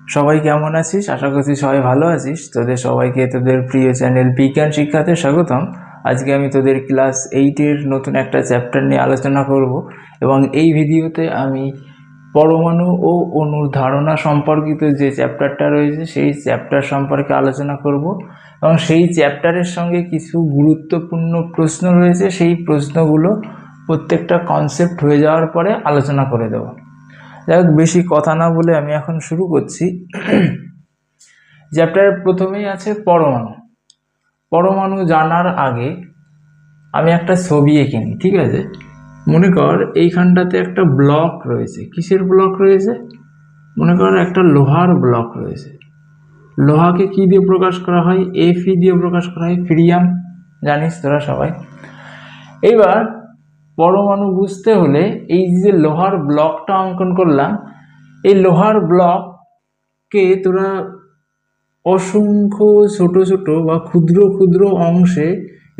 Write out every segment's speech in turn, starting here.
সবাই কেমন আছিস? আশা করছি সবাই ভালো আছিস। তোদের সবাইকে তোদের প্রিয় চ্যানেল বিজ্ঞান শিক্ষাতে স্বাগতম। আজকে আমি তোদের ক্লাস 8-এর নতুন একটা চ্যাপ্টার নিয়ে আলোচনা করব এবং এই ভিডিওতে আমি পরমাণু ও অণুর ধারণা সম্পর্কিত যে চ্যাপ্টারটা রয়েছে সেই চ্যাপ্টার সম্পর্কে আলোচনা করব এবং সেই চ্যাপ্টারের সঙ্গে কিছু গুরুত্বপূর্ণ প্রশ্ন রয়েছে, সেই প্রশ্নগুলো প্রত্যেকটা কনসেপ্ট হয়ে যাওয়ার পরে আলোচনা করে দেব। যাই হোক, বেশি কথা না বলে আমি এখন শুরু করছি। চ্যাপ্টারের প্রথমেই আছে পরমাণু। পরমাণু জানার আগে আমি একটা ছবি এঁকে নিই, ঠিক আছে? মনে কর এইখানটাতে একটা ব্লক রয়েছে। কিসের ব্লক রয়েছে? মনে কর একটা লোহার ব্লক রয়েছে। লোহাকে কি দিয়ে প্রকাশ করা হয়? Fe দিয়ে প্রকাশ করা হয়, ফিরিয়াম, জানিস তোরা সবাই। এইবার পরমাণু বুঝতে হলে এই যে লোহার ব্লকটা অঙ্কন করলাম, এই লোহার ব্লককে তোরা অসংখ্য ছোট ছোট বা ক্ষুদ্র ক্ষুদ্র অংশে,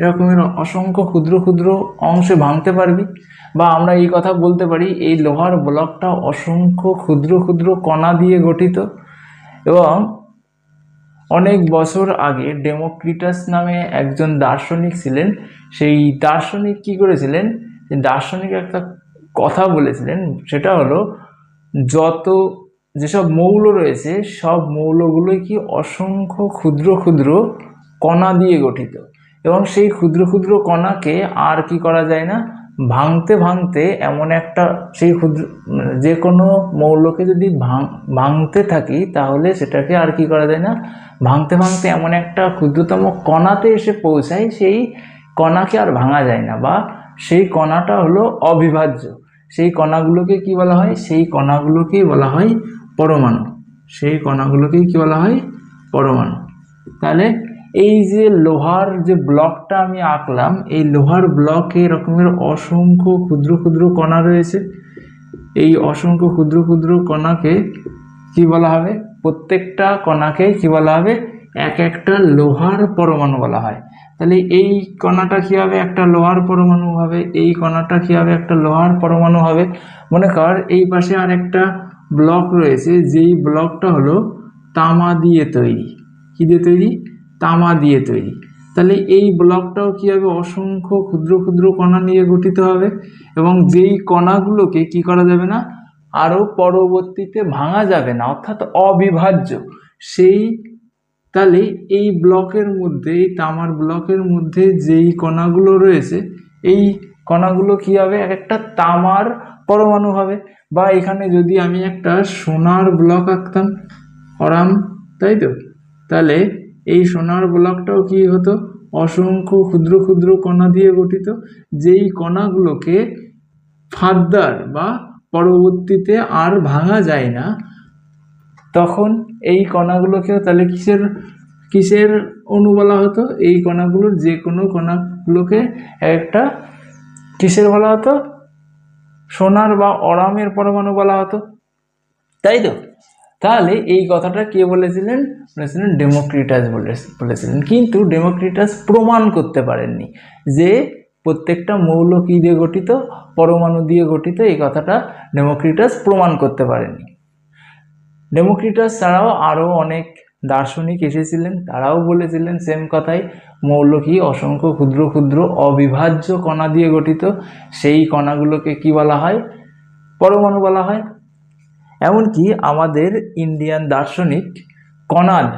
এরকমের অসংখ্য ক্ষুদ্র ক্ষুদ্র অংশে ভাঙতে পারবি। বা আমরা এই কথা বলতে পারি এই লোহার ব্লকটা অসংখ্য ক্ষুদ্র ক্ষুদ্র কণা দিয়ে গঠিত। এবং অনেক বছর আগে ডেমোক্রিটাস নামে একজন দার্শনিক ছিলেন। সেই দার্শনিক কি করেছিলেন? দার্শনিক একটা কথা বলেছিলেন, সেটা হলো যেসব মৌল রয়েছে সব মৌলগুলোই কি অসংখ্য ক্ষুদ্র ক্ষুদ্র কণা দিয়ে গঠিত এবং সেই ক্ষুদ্র ক্ষুদ্র কণাকে আর কি করা যায় না, ভাঙতে ভাঙতে এমন একটা সেই ক্ষুদ্র যে কোনো মৌলকে যদি ভাঙতে থাকি তাহলে সেটাকে আর কি করা যায় না, ভাঙতে ভাঙতে এমন একটা ক্ষুদ্রতম কণাতে এসে পৌঁছায়, সেই কণাকে আর ভাঙা যায় না, বা সেই কণাটা হলো অবিভাজ্য। সেই কণাগুলোকে কি বলা হয়? সেই কণাগুলোকেই বলা হয় পরমাণু। সেই কণাগুলোকেই কি বলা হয়? পরমাণু। তাহলে এই যে লোহার যে ব্লকটা আমি আঁকলাম, এই লোহার ব্লকে এরকমের অসংখ্য ক্ষুদ্র ক্ষুদ্র কণা রয়েছে। এই অসংখ্য ক্ষুদ্র ক্ষুদ্র কণাকে কি বলা হবে? প্রত্যেকটা কণাকে কি বলা হবে? এক একটা লোহার পরমাণু বলা হয়। তাহলে এই কণাটা কি হবে? একটা লোহার পরমাণু হবে। এই কণাটা কি হবে? একটা লোহার পরমাণু হবে। মনে কর এই পাশে আর একটা ব্লক রয়েছে, যেই ব্লকটা হলো তামা দিয়ে তৈরি। কি দিয়ে তৈরি? তামা দিয়ে তৈরি। তাহলে এই ব্লকটাও কি হবে? অসংখ্য ক্ষুদ্র ক্ষুদ্র কণা নিয়ে গঠিত হবে এবং যেই কণাগুলোকে কি করা যাবে না, আরও পরবর্তীতে ভাঙা যাবে না, অর্থাৎ অবিভাজ্য। সেই তাহলে এই ব্লকের মধ্যে, এই তামার ব্লকের মধ্যে যেই কণাগুলো রয়েছে, এই কণাগুলো কি হবে? এক একটা তামার পরমাণু হবে। বা এখানে যদি আমি একটা সোনার ব্লক আঁকতাম, অরাম, তাই তো? তাহলে এই সোনার ব্লকটাও কি হতো? অসংখ্য ক্ষুদ্র ক্ষুদ্র কণা দিয়ে গঠিত, যেই কণাগুলোকে ফার্দার বা পরবর্তীতে আর ভাঙা যায় না। তখন এই কণাগুলোকেও তাহলে কিসের কিসের অণু বলা হতো? এই কণাগুলোর যে কোনো কণাগুলোকে একটা কিসের বলা হতো? সোনার বা অরামের পরমাণু বলা হতো, তাই তো? তাহলে এই কথাটা কে বলেছিলেন? বলেছিলেন ডেমোক্রিটাস বলেছিলেন। কিন্তু ডেমোক্রিটাস প্রমাণ করতে পারেননি যে প্রত্যেকটা মৌল কি দিয়ে গঠিত? পরমাণু দিয়ে গঠিত। এই কথাটা ডেমোক্রিটাস প্রমাণ করতে পারেননি। ডেমোক্রিটাস ছাড়াও আরও অনেক দার্শনিক এসেছিলেন, তারাও বলেছিলেন সেম কথাই, মৌল কি অসংখ্য ক্ষুদ্র ক্ষুদ্র অবিভাজ্য কণা দিয়ে গঠিত। সেই কণাগুলোকে কি বলা হয়? পরমাণু বলা হয়। এমনকি আমাদের ইন্ডিয়ান দার্শনিক কনাদ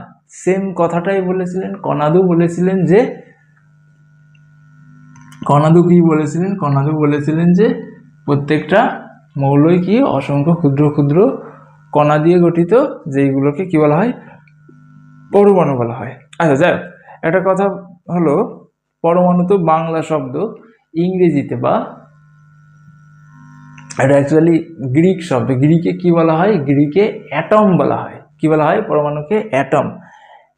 সেম কথাটাই বলেছিলেন। কনাদও বলেছিলেন যে কনাদও বলেছিলেন যে প্রত্যেকটা মৌলই কি অসংখ্য ক্ষুদ্র ক্ষুদ্র কণা দিয়ে গঠিত, যেইগুলোকে কি বলা হয়? পরমাণু বলা হয়। আচ্ছা, যাই হোক, একটা কথা হলো, পরমাণু তো বাংলা শব্দ, ইংরেজিতে বা এটা অ্যাকচুয়ালি গ্রিক শব্দ। গ্রিকে কি বলা হয়? গ্রিকে অ্যাটম বলা হয়। কি বলা হয়? পরমাণুকে অ্যাটম।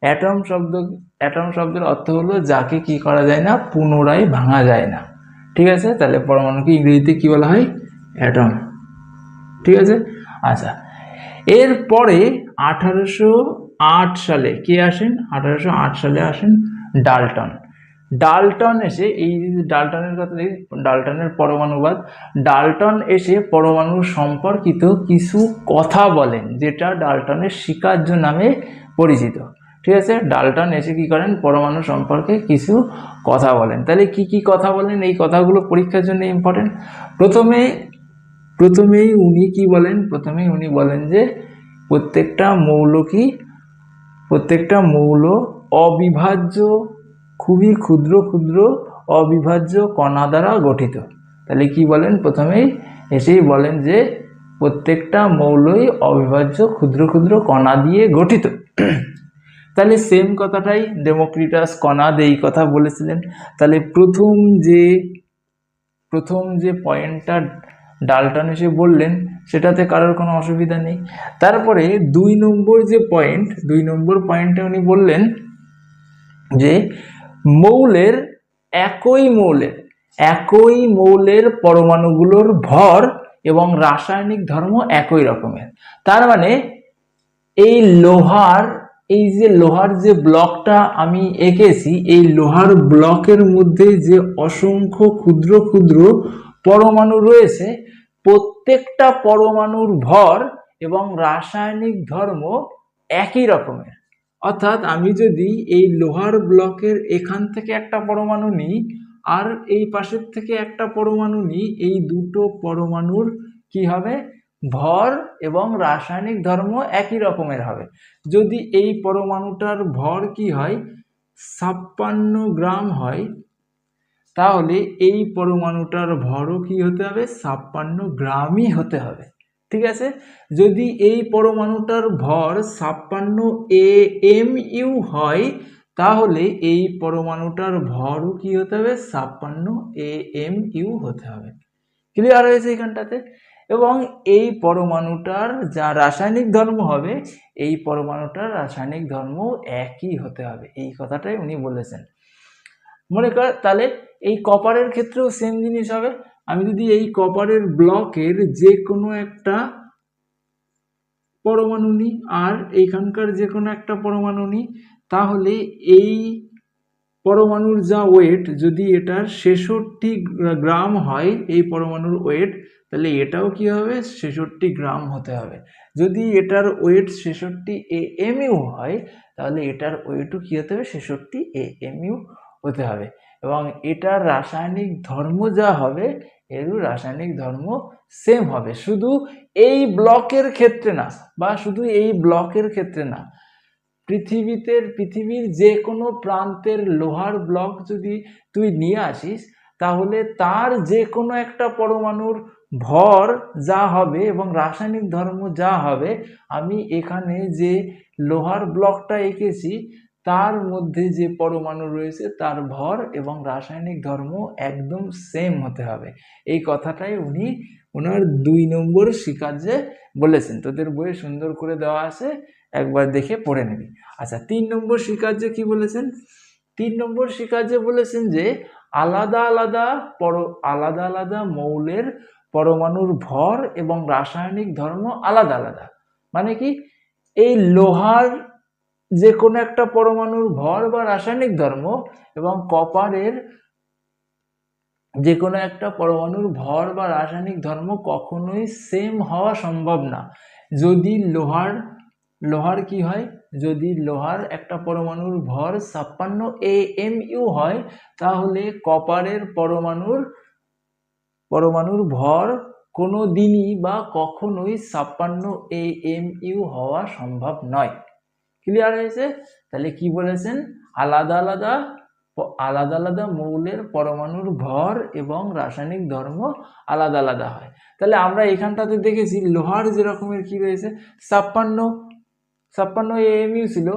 অ্যাটম শব্দের অর্থ হলো যাকে কি করা যায় না, পুনরায় ভাঙা যায় না। ঠিক আছে? তাহলে পরমাণুকে ইংরেজিতে কি বলা হয়? অ্যাটম। ঠিক আছে? আচ্ছা, এরপরে 1808 সালে কে আসেন? 1808 সালে আসেন ডাল্টন। ডাল্টন এসে, এই যে ডাল্টনের কথা দেখি, ডাল্টনের পরমাণুবাদ, ডাল্টন এসে পরমাণু সম্পর্কিত কিছু কথা বলেন, যেটা ডাল্টনের স্বীকার্য নামে পরিচিত। ঠিক আছে, ডাল্টন এসে কি করেন, পরমাণু সম্পর্কে কিছু কথা বলেন। তাহলে কি কি কথা বলেন, এই কথাগুলো পরীক্ষার জন্য ইম্পর্টেন্ট। প্রথমেই উনি কি বলেন, প্রথমেই উনি বলেন যে প্রত্যেকটা মৌল অবিভাজ্য, খুবই ক্ষুদ্র ক্ষুদ্র অবিভাজ্য কণা দ্বারা গঠিত। তাহলে কি বলেন, প্রথমেই এসেই বলেন যে প্রত্যেকটা মৌলই অবিভাজ্য ক্ষুদ্র ক্ষুদ্র কণা দিয়ে গঠিত। তাহলে সেম কথাটাই ডেমোক্রিটাস কণাদ এই কথা বলেছিলেন। তাহলে প্রথম যে পয়েন্টটা ডাল্টন এসে বললেন, সেটাতে কারোর কোনো অসুবিধা নেই। তারপরে 2 নম্বর পয়েন্টে উনি বললেন যে একই মৌলের পরমাণুগুলোর ভর এবং রাসায়নিক ধর্ম একই রকমের। তার মানে এই যে লোহার যে ব্লকটা আমি এঁকেছি, এই লোহার ব্লকের মধ্যে যে অসংখ্য ক্ষুদ্র ক্ষুদ্র পরমাণু রয়েছে, প্রত্যেকটা পরমাণুর ভর এবং রাসায়নিক ধর্ম একই রকমের। অর্থাৎ আমি যদি এই লোহার ব্লকের এখান থেকে একটা পরমাণু নিই আর এই পাশের থেকে একটা পরমাণু নিই, এই দুটো পরমাণুর কি হবে, ভর এবং রাসায়নিক ধর্ম একই রকমের হবে। যদি এই পরমাণুটার ভর কি হয়, 56 গ্রাম হয়, তাহলে এই পরমাণুটার ভরও কি হতে হবে, 56 গ্রামই হতে হবে। ঠিক আছে, যদি এই পরমাণুটার ভর 56 AMU হয়, তাহলে এই পরমাণুটার ভরও কি হতে হবে, 56 AMU হতে হবে। ক্লিয়ার হয়েছে এখানটাতে? এবং এই পরমাণুটার যা রাসায়নিক ধর্ম হবে, এই পরমাণুটার রাসায়নিক ধর্ম একই হতে হবে, এই কথাটাই উনি বলেছেন। মনে কর তাহলে এই কপারের ক্ষেত্রেও সেম জিনিস হবে। আমি যদি এই কপারের ব্লকের যে কোনো একটা পরমাণু নিই আর এইখানকার যে কোনো একটা পরমাণু নিই, তাহলে এই পরমাণুর যা ওয়েট, যদি এটার 66 গ্রাম হয় এই পরমাণুর ওয়েট, তাহলে এটাও কি হবে, 66 গ্রাম হতে হবে। যদি এটার ওয়েট 66 AMU হয়, তাহলে এটার ওয়েটও কি হতে হবে, 66 AMU হতে হবে। এবং এটার রাসায়নিক ধর্ম যা হবে, এরও রাসায়নিক ধর্ম সেম হবে। শুধু এই ব্লকের ক্ষেত্রে না, পৃথিবীর যে কোনো প্রান্তের লোহার ব্লক যদি তুই নিয়ে আসিস, তাহলে তার যে কোনো একটা পরমাণুর ভর যা হবে এবং রাসায়নিক ধর্ম যা হবে, আমি এখানে যে লোহার ব্লকটা এঁকেছি তার মধ্যে যে পরমাণু রয়েছে তার ভর এবং রাসায়নিক ধর্ম একদম সেম হতে হবে। এই কথাটাই উনি ওনার 2 নম্বর স্বীকার্যে বলেছেন। তোদের বইয়ে সুন্দর করে দেওয়া আছে, একবার দেখে পড়ে নিবি। আচ্ছা, 3 নম্বর স্বীকার্যে কি বলেছেন? 3 নম্বর স্বীকার্যে বলেছেন যে আলাদা আলাদা মৌলের পরমাণুর ভর এবং রাসায়নিক ধর্ম আলাদা আলাদা। মানে কি, এই লোহার যে কোনো একটা পরমাণুর ভর বা রাসায়নিক ধর্ম এবং কপারের যে কোনো একটা পরমাণুর ভর বা রাসায়নিক ধর্ম কখনোই সেম হওয়া সম্ভব না। যদি লোহার কি হয়, যদি লোহার একটা পরমাণুর ভর 56 AMU হয়, তাহলে কপারের পরমাণুর ভর কোনো দিনই বা কখনোই 56 AMU হওয়া সম্ভব নয়। ক্লিয়ার হয়েছে? তাহলে কি বলেছেন, আলাদা আলাদা মৌলের পরমাণুর ভর এবং রাসায়নিক ধর্ম আলাদা আলাদা হয়। তাহলে আমরা এখানটাতে দেখেছি লোহার যে রকমের কি রয়েছে, 56 AMU ছিল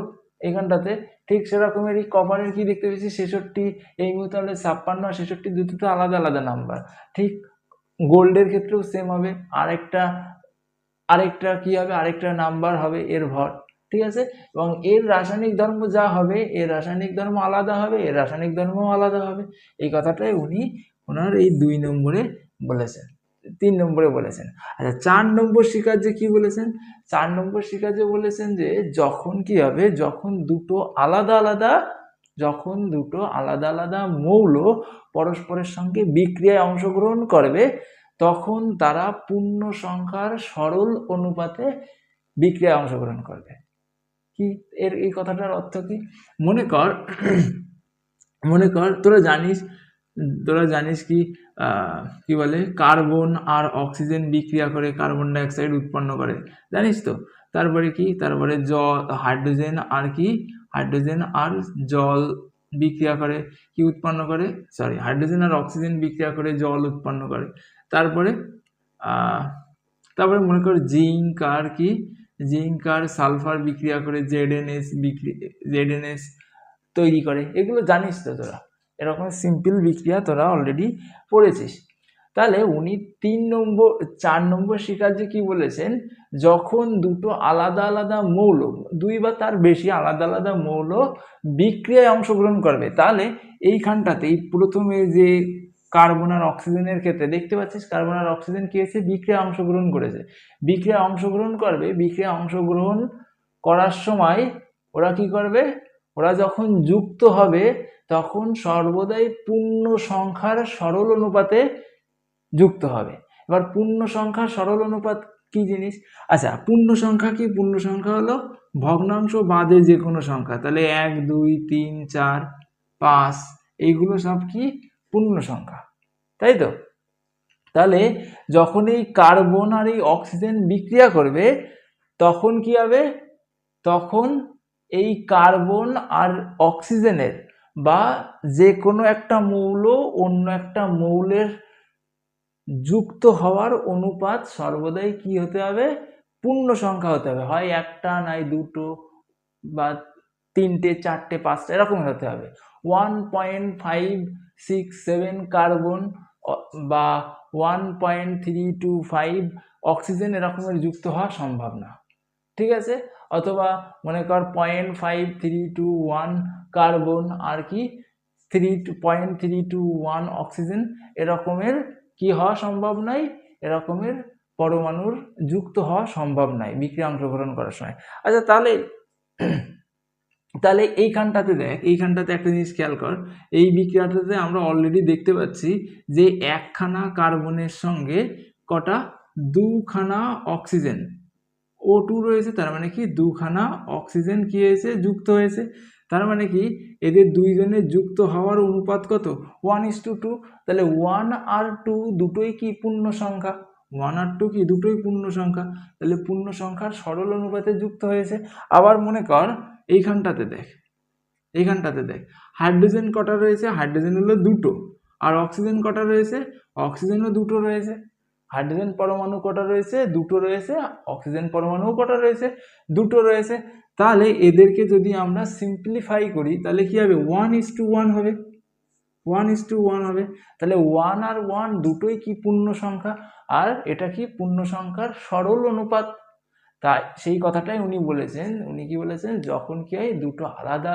এখানটাতে, ঠিক সেরকমেরই কপারের কি দেখতে পেয়েছি, 66 AMU। তাহলে 56 আর 66 দুটো তো আলাদা আলাদা নাম্বার। ঠিক গোল্ডের ক্ষেত্রেও সেম হবে, আরেকটা কি হবে, আরেকটা নাম্বার হবে এর ভর। ঠিক আছে, এবং এর রাসায়নিক ধর্ম যা হবে, এর রাসায়নিক ধর্ম আলাদা হবে, এর রাসায়নিক ধর্ম আলাদা হবে। এই কথাটাই উনি ওনার এই 2 নম্বরে বলেছেন, 3 নম্বরে বলেছেন। আচ্ছা, 4 নম্বর স্বীকার্যে কি বলেছেন? 4 নম্বর স্বীকার্যে বলেছেন যে যখন কি হবে, যখন দুটো আলাদা যখন দুটো আলাদা আলাদা মৌল পরস্পরের সঙ্গে বিক্রিয়ায় অংশগ্রহণ করবে তখন তারা পূর্ণ সংখ্যার সরল অনুপাতে বিক্রিয়ায় অংশগ্রহণ করবে। কি এর এই কথাটার অর্থ কি? মনে কর তোরা জানিস কি কি বলে, কার্বন আর অক্সিজেন বিক্রিয়া করে কার্বন ডাই অক্সাইড উৎপন্ন করে, জানিস তো? তারপরে জল, হাইড্রোজেন আর জল বিক্রিয়া করে কি উৎপন্ন করে, হাইড্রোজেন আর অক্সিজেন বিক্রিয়া করে জল উৎপন্ন করে। তারপরে মনে কর জিঙ্ক আর সালফার বিক্রিয়া করে জেডএনএস তৈরি করে। এগুলো জানিস তো তোরা, এরকম সিম্পল বিক্রিয়া তোরা অলরেডি পড়েছিস। তাহলে উনি 4 নম্বর স্বীকার্যে কি বলেছেন, যখন দুটো আলাদা আলাদা মৌল, 2 বা তার বেশি আলাদা আলাদা মৌল বিক্রিয়ায় অংশগ্রহণ করবে, তাহলে এইখানটাতে এই প্রথমে যে কার্বন আর অক্সিজেনের ক্ষেত্রে দেখতে পাচ্ছিস, কার্বন আর অক্সিজেন কি হয়েছে, বিক্রিয়ায় অংশগ্রহণ করেছে। বিক্রিয়ায় অংশগ্রহণ করবে, বিক্রিয়ায় অংশগ্রহণ করার সময় ওরা কি করবে, ওরা যখন যুক্ত হবে তখন সর্বদাই পূর্ণ সংখ্যার সরল অনুপাতে যুক্ত হবে। এবার পূর্ণ সংখ্যার সরল অনুপাত কি জিনিস? আচ্ছা, পূর্ণ সংখ্যা কি? পূর্ণ সংখ্যা হলো ভগ্নাংশ বাদে যে কোনো সংখ্যা। তাহলে 1, 2, 3, 4, 5 এইগুলো সব কি পূর্ণ সংখ্যা, তাই তো? তাহলে যখন এই কার্বন আর এই অক্সিজেন বিক্রিয়া করবে তখন কি হবে, তখন এই কার্বন আর অক্সিজেনের বা যে কোনো একটা মৌল অন্য একটা মৌলের যুক্ত হওয়ার অনুপাত সর্বদাই কি হতে হবে, পূর্ণ সংখ্যা হতে হবে। হয় একটা, নাই দুটো, বা 3টে, 4টে, 5টে এরকম হতে হবে। 1.567 কার্বন বা 1.325 অক্সিজেন এরকমের যুক্ত হওয়া সম্ভব না, ঠিক আছে? অথবা মনে কর 0.5321 কার্বন আর কি 0.321 অক্সিজেন এরকমের কি হওয়া সম্ভব নয়, এরকমের পরমাণুর যুক্ত হওয়া সম্ভব নয় বিক্রিয়া অংশগ্রহণ করার সময়। আচ্ছা, তাহলে এইখানটাতে দেখ, এইখানটাতে একটা জিনিস খেয়াল কর, এই বিক্রিয়াটাতে আমরা অলরেডি দেখতে পাচ্ছি যে একখানা কার্বনের সঙ্গে কটা, 2খানা অক্সিজেন O2 রয়েছে, তার মানে কি 2খানা অক্সিজেন কি হয়েছে, যুক্ত হয়েছে। তার মানে কি এদের দুইজনের যুক্ত হওয়ার অনুপাত কত, 1:2। তাহলে 1 আর 2 দুটোই কি পূর্ণ সংখ্যা, 1 আর 2 কি দুটোই পূর্ণ সংখ্যা, তাহলে পূর্ণ সংখ্যার সরল অনুপাতে যুক্ত হয়েছে। আবার মনে কর এইখানটাতে দেখ, হাইড্রোজেন কটা রয়েছে, হাইড্রোজেন হলো 2টো, আর অক্সিজেন কটা রয়েছে, অক্সিজেনও 2টো রয়েছে। হাইড্রোজেন পরমাণু কটা রয়েছে, 2টো রয়েছে। অক্সিজেন পরমাণু কটা রয়েছে, 2টো রয়েছে। তাহলে এদেরকে যদি আমরা সিম্পলিফাই করি তাহলে কি হবে, 1:1 হবে, 1:1 হবে। তাহলে 1 আর 1 দুটোই কি পূর্ণ সংখ্যা, আর এটা কি পূর্ণ সংখ্যার সরল অনুপাত। তাই সেই কথাটাই উনি বলেছেন, উনি কি বলেছেন, যখন কি হয় দুটো আলাদা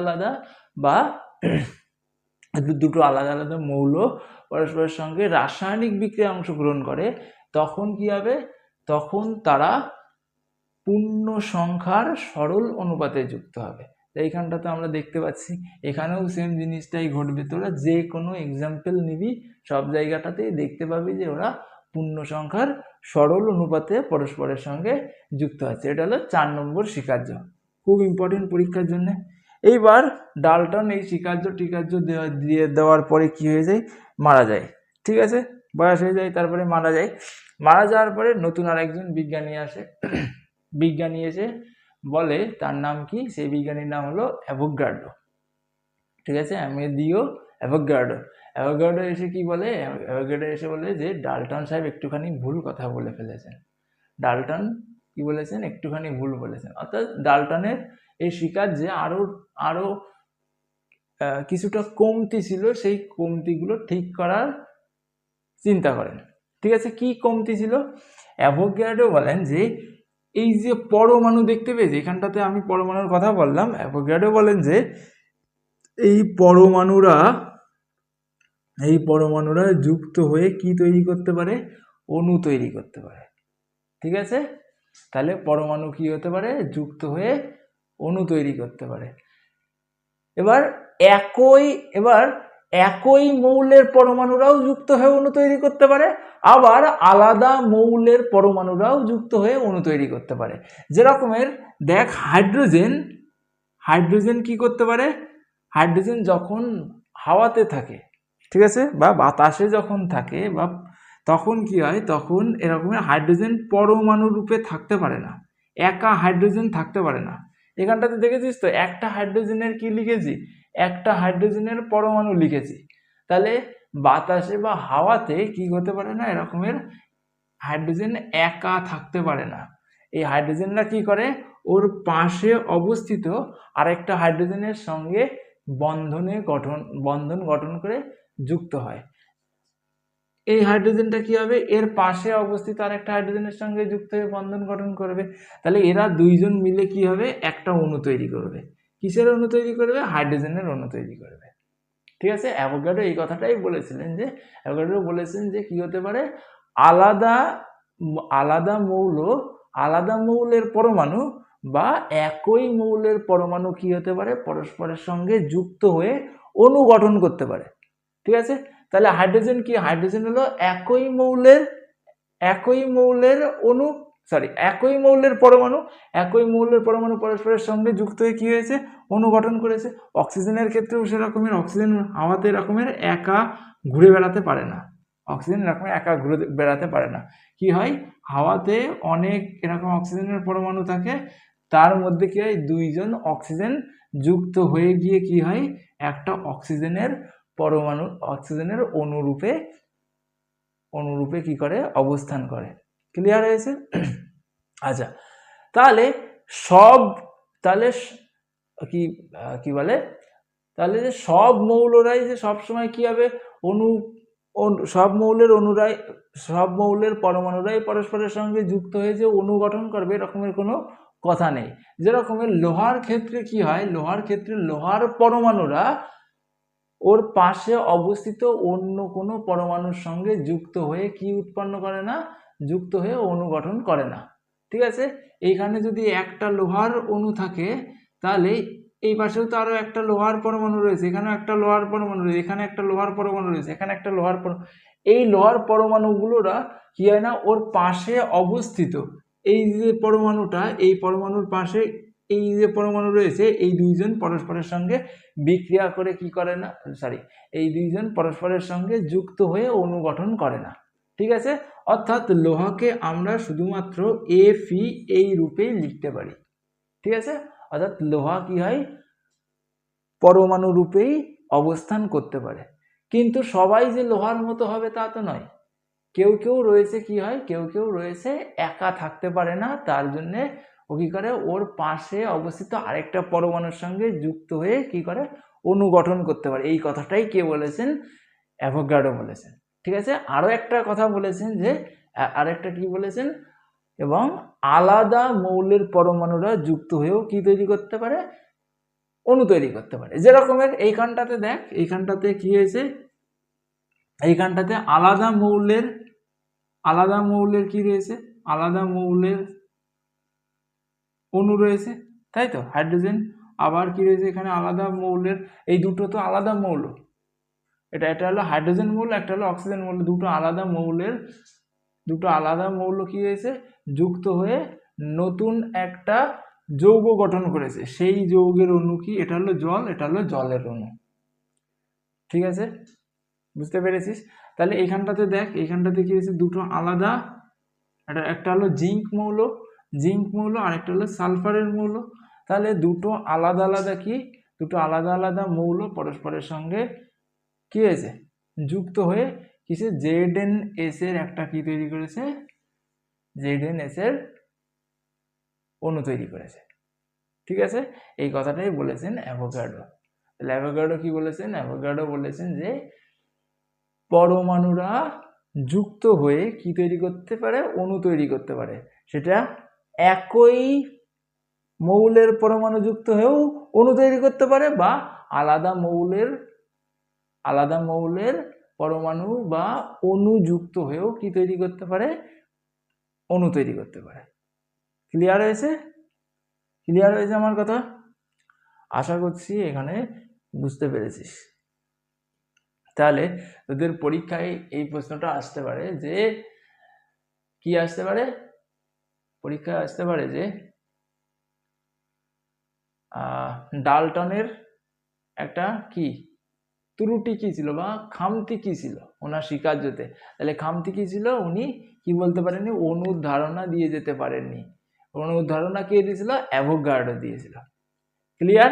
আলাদা মৌল পরস্পরের সঙ্গে রাসায়নিক বিক্রিয়ায় অংশগ্রহণ করে তখন কি হবে, তখন তারা পূর্ণ সংখ্যার সরল অনুপাতে যুক্ত হবে। এইখানটাতে আমরা দেখতে পাচ্ছি এখানেও সেম জিনিসটাই ঘটবে। তোরা যে কোনো এক্সাম্পল নিবি সব জায়গাটাতেই দেখতে পাবি যে ওরা পূর্ণ সংখ্যার সরল অনুপাতে পরস্পরের সঙ্গে যুক্ত আছে। এটা হলো 4 নম্বর স্বীকার্য, খুব ইম্পর্টেন্ট পরীক্ষার জন্য। এইবার ডাল্টন এই স্বীকার্য দিয়ে দেওয়ার পরে কি হয়ে যায়, মারা যায়, ঠিক আছে? বয়স হয়ে যায়, তারপরে মারা যায়। মারা যাওয়ার পরে নতুন আরেকজন বিজ্ঞানী আসে, বিজ্ঞানী এসে বলে, তার নাম কি, সেই বিজ্ঞানীর নাম হলো অ্যাভোগাড্রো, ঠিক আছে? অ্যামেলিও অ্যাভোগাড্রো। অ্যাভোগাড্রো এসে কি বলে, অ্যাভোগাড্রো এসে বলে যে ডাল্টন সাহেব একটুখানি ভুল কথা বলে ফেলেছেন। ডাল্টন কি বলেছেন, একটুখানি ভুল বলেছেন। অর্থাৎ ডাল্টনের এই স্বীকার্যে আরো কিছুটা কমতি ছিল, সেই কমতিগুলো ঠিক করার চিন্তা করেন, ঠিক আছে? কি কমতি ছিল? অ্যাভোগাড্রো বলেন যে এই যে পরমাণু দেখতে পেয়েছি, এখানটাতে আমি পরমাণুর কথা বললাম, অ্যাভোগাড্রো বলেন যে এই পরমাণুরা যুক্ত হয়ে কি তৈরি করতে পারে, অণু তৈরি করতে পারে, ঠিক আছে? তাহলে পরমাণু কি হতে পারে, যুক্ত হয়ে অণু তৈরি করতে পারে। এবার একই মৌলের পরমাণুরাও যুক্ত হয়ে অণু তৈরি করতে পারে, আবার আলাদা মৌলের পরমাণুরাও যুক্ত হয়ে অণু তৈরি করতে পারে। যেরকমের দেখ, হাইড্রোজেন কি করতে পারে? হাইড্রোজেন যখন হাওয়াতে থাকে, ঠিক আছে, বা বাতাসে যখন থাকে, বা তখন কি হয়, তখন এরকমের হাইড্রোজেন পরমাণু রূপে থাকতে পারে না, একা হাইড্রোজেন থাকতে পারে না। এখানটাতে দেখেছিস তো, একটা হাইড্রোজেনের কি লিখেছি, একটা হাইড্রোজেনের পরমাণু লিখেছি। তাহলে বাতাসে বা হাওয়াতে কি হতে পারে না, এরকমের হাইড্রোজেন একা থাকতে পারে না। এই হাইড্রোজেনরা কি করে, ওর পাশে অবস্থিত আরেকটা হাইড্রোজেনের সঙ্গে বন্ধন গঠন করে যুক্ত হয়। এই হাইড্রোজেনটা কি হবে, এর পাশে অবস্থিত আরেকটা হাইড্রোজেনের সঙ্গে যুক্ত হয়ে বন্ধন গঠন করবে। তাহলে এরা দুইজন মিলে কি হবে, একটা অণু তৈরি করবে। কিসের অণু তৈরি করবে? হাইড্রোজেনের অণু তৈরি করবে। ঠিক আছে, অ্যাভোগাড্রো এই কথাটাই বলেছিলেন যে, কি হতে পারে, আলাদা মৌলের পরমাণু বা একই মৌলের পরমাণু কি হতে পারে, পরস্পরের সঙ্গে যুক্ত হয়ে অণু গঠন করতে পারে। ঠিক আছে, তাহলে হাইড্রোজেন কি, হাইড্রোজেন হলো একই মৌলের পরমাণু পরস্পরের সঙ্গে যুক্ত হয়ে কি হয়েছে, অণু গঠন করেছে। অক্সিজেনের ক্ষেত্রেও সেরকমের, অক্সিজেন হাওয়াতে এরকমের একা ঘুরে বেড়াতে পারে না, কি হয়, হাওয়াতে অনেক এরকম অক্সিজেনের পরমাণু থাকে, তার মধ্যে কি হয়, দুইজন অক্সিজেন যুক্ত হয়ে গিয়ে কি হয়, একটা অক্সিজেনের অনুরূপে কি করে, অবস্থান করে। ক্লিয়ার হয়েছে? আচ্ছা, তাহলে সব মৌলরাই যে সবসময় কি হবে, সব মৌলের পরমাণুরাই পরস্পরের সঙ্গে যুক্ত হয়ে যে অণু গঠন করবে, এরকমের কোনো কথা নেই। যেরকমের লোহার ক্ষেত্রে কি হয়, লোহার পরমাণুরা ওর পাশে অবস্থিত অন্য কোনো পরমাণুর সঙ্গে যুক্ত হয়ে কি উৎপন্ন করে না, যুক্ত হয়ে অণু গঠন করে না। ঠিক আছে, এইখানে যদি একটা লোহার অণু থাকে, তাহলে এই পাশেও তো আরো একটা লোহার পরমাণু রয়েছে, এখানেও একটা লোহার পরমাণু রয়েছে, এখানে একটা লোহার পরমাণু রয়েছে, এখানে একটা লোহার এই লোহার পরমাণুগুলোরা কি হয় না, ওর পাশে অবস্থিত এই যে পরমাণুটা, এই পরমাণুর পাশে এই যে পরমাণু রয়েছে, এই দুইজন পরস্পরের সঙ্গে বিক্রিয়া করে কি করে না, এই দুইজন পরস্পরের সঙ্গে যুক্ত হয়ে অণু গঠন করে না। ঠিক আছে, অর্থাৎ লোহাকে আমরা শুধুমাত্র Fe এই রূপেই লিখতে পারি। ঠিক আছে, অর্থাৎ লোহা কি হয়, পরমাণু রূপেই অবস্থান করতে পারে। কিন্তু সবাই যে লোহার মতো হবে তা তো নয়, কেউ কেউ রয়েছে একা থাকতে পারে না, তার জন্যে ও কি করে, ওর পাশে অবস্থিত আরেকটা পরমাণুর সঙ্গে যুক্ত হয়ে কি করে, অণু গঠন করতে পারে। এই কথাটাই কে বলেছেন, অ্যাভোগাড্রো বলেছেন। ঠিক আছে, আরো একটা কথা বলেছেন যে, আরেকটা কি বলেছেন, এবং আলাদা মৌলের পরমাণুরা যুক্ত হয়েও কি তৈরি করতে পারে, অণু তৈরি করতে পারে। যেরকমের এইখানটাতে দেখ, এইখানটাতে কি হয়েছে, এইখানটাতে আলাদা মৌলের কি রয়েছে, আলাদা মৌলের অণু রয়েছে, তাই তো, হাইড্রোজেন। আবার কি রয়েছে এখানে, আলাদা মৌলের, এই দুটো তো আলাদা মৌল, এটা হলো হাইড্রোজেন মৌল, একটা হলো অক্সিজেন মৌল, দুটো আলাদা মৌল কি হয়েছে, যুক্ত হয়ে নতুন একটা যৌগ গঠন করেছে। সেই যৌগের অণু কি, এটা হলো জল, এটা হলো জলের অণু। ঠিক আছে, বুঝতে পেরেছিস? তাহলে এইখানটাতে দেখ, এইখানটাতে কি হয়েছে, দুটো আলাদা, একটা হলো জিঙ্ক মৌল আর একটা হলো সালফারের মৌল। তাহলে দুটো আলাদা আলাদা মৌল পরস্পরের সঙ্গে কি হয়েছে, যুক্ত হয়ে কিসে, ZnS এর একটা কি তৈরি করেছে, ZnS এর অণু তৈরি করেছে। ঠিক আছে, এই কথাটাই বলেছেন অ্যাভোগাড্রো। তাহলে অ্যাভোগাড্রো কি বলেছেন, অ্যাভোগাড্রো বলেছেন যে পরমাণুরা যুক্ত হয়ে কি তৈরি করতে পারে, অণু তৈরি করতে পারে। সেটা একই মৌলের পরমাণু যুক্ত হয়েও অণু তৈরি করতে পারে, বা আলাদা মৌলের পরমাণু বা অণু যুক্ত হয়েও কি তৈরি করতে পারে, অণু তৈরি করতে পারে। ক্লিয়ার হয়েছে আমার কথা? আশা করছি এখানে বুঝতে পেরেছিস? তাহলে তোদের পরীক্ষায় এই প্রশ্নটা আসতে পারে যে কি আসতে পারে, পরীক্ষায় আসতে পারে যে ডাল্টনের একটা কি ত্রুটি কি ছিল বা খামতি কি ছিল ওনার স্বীকার্যতে। তাহলে খামতি কি ছিল, উনি কি বলতে পারেননি, অনুর ধারণা দিয়ে যেতে পারেননি। অনুর ধারণা কে দিয়েছিল, অ্যাভোগাড্রো দিয়েছিল। ক্লিয়ার?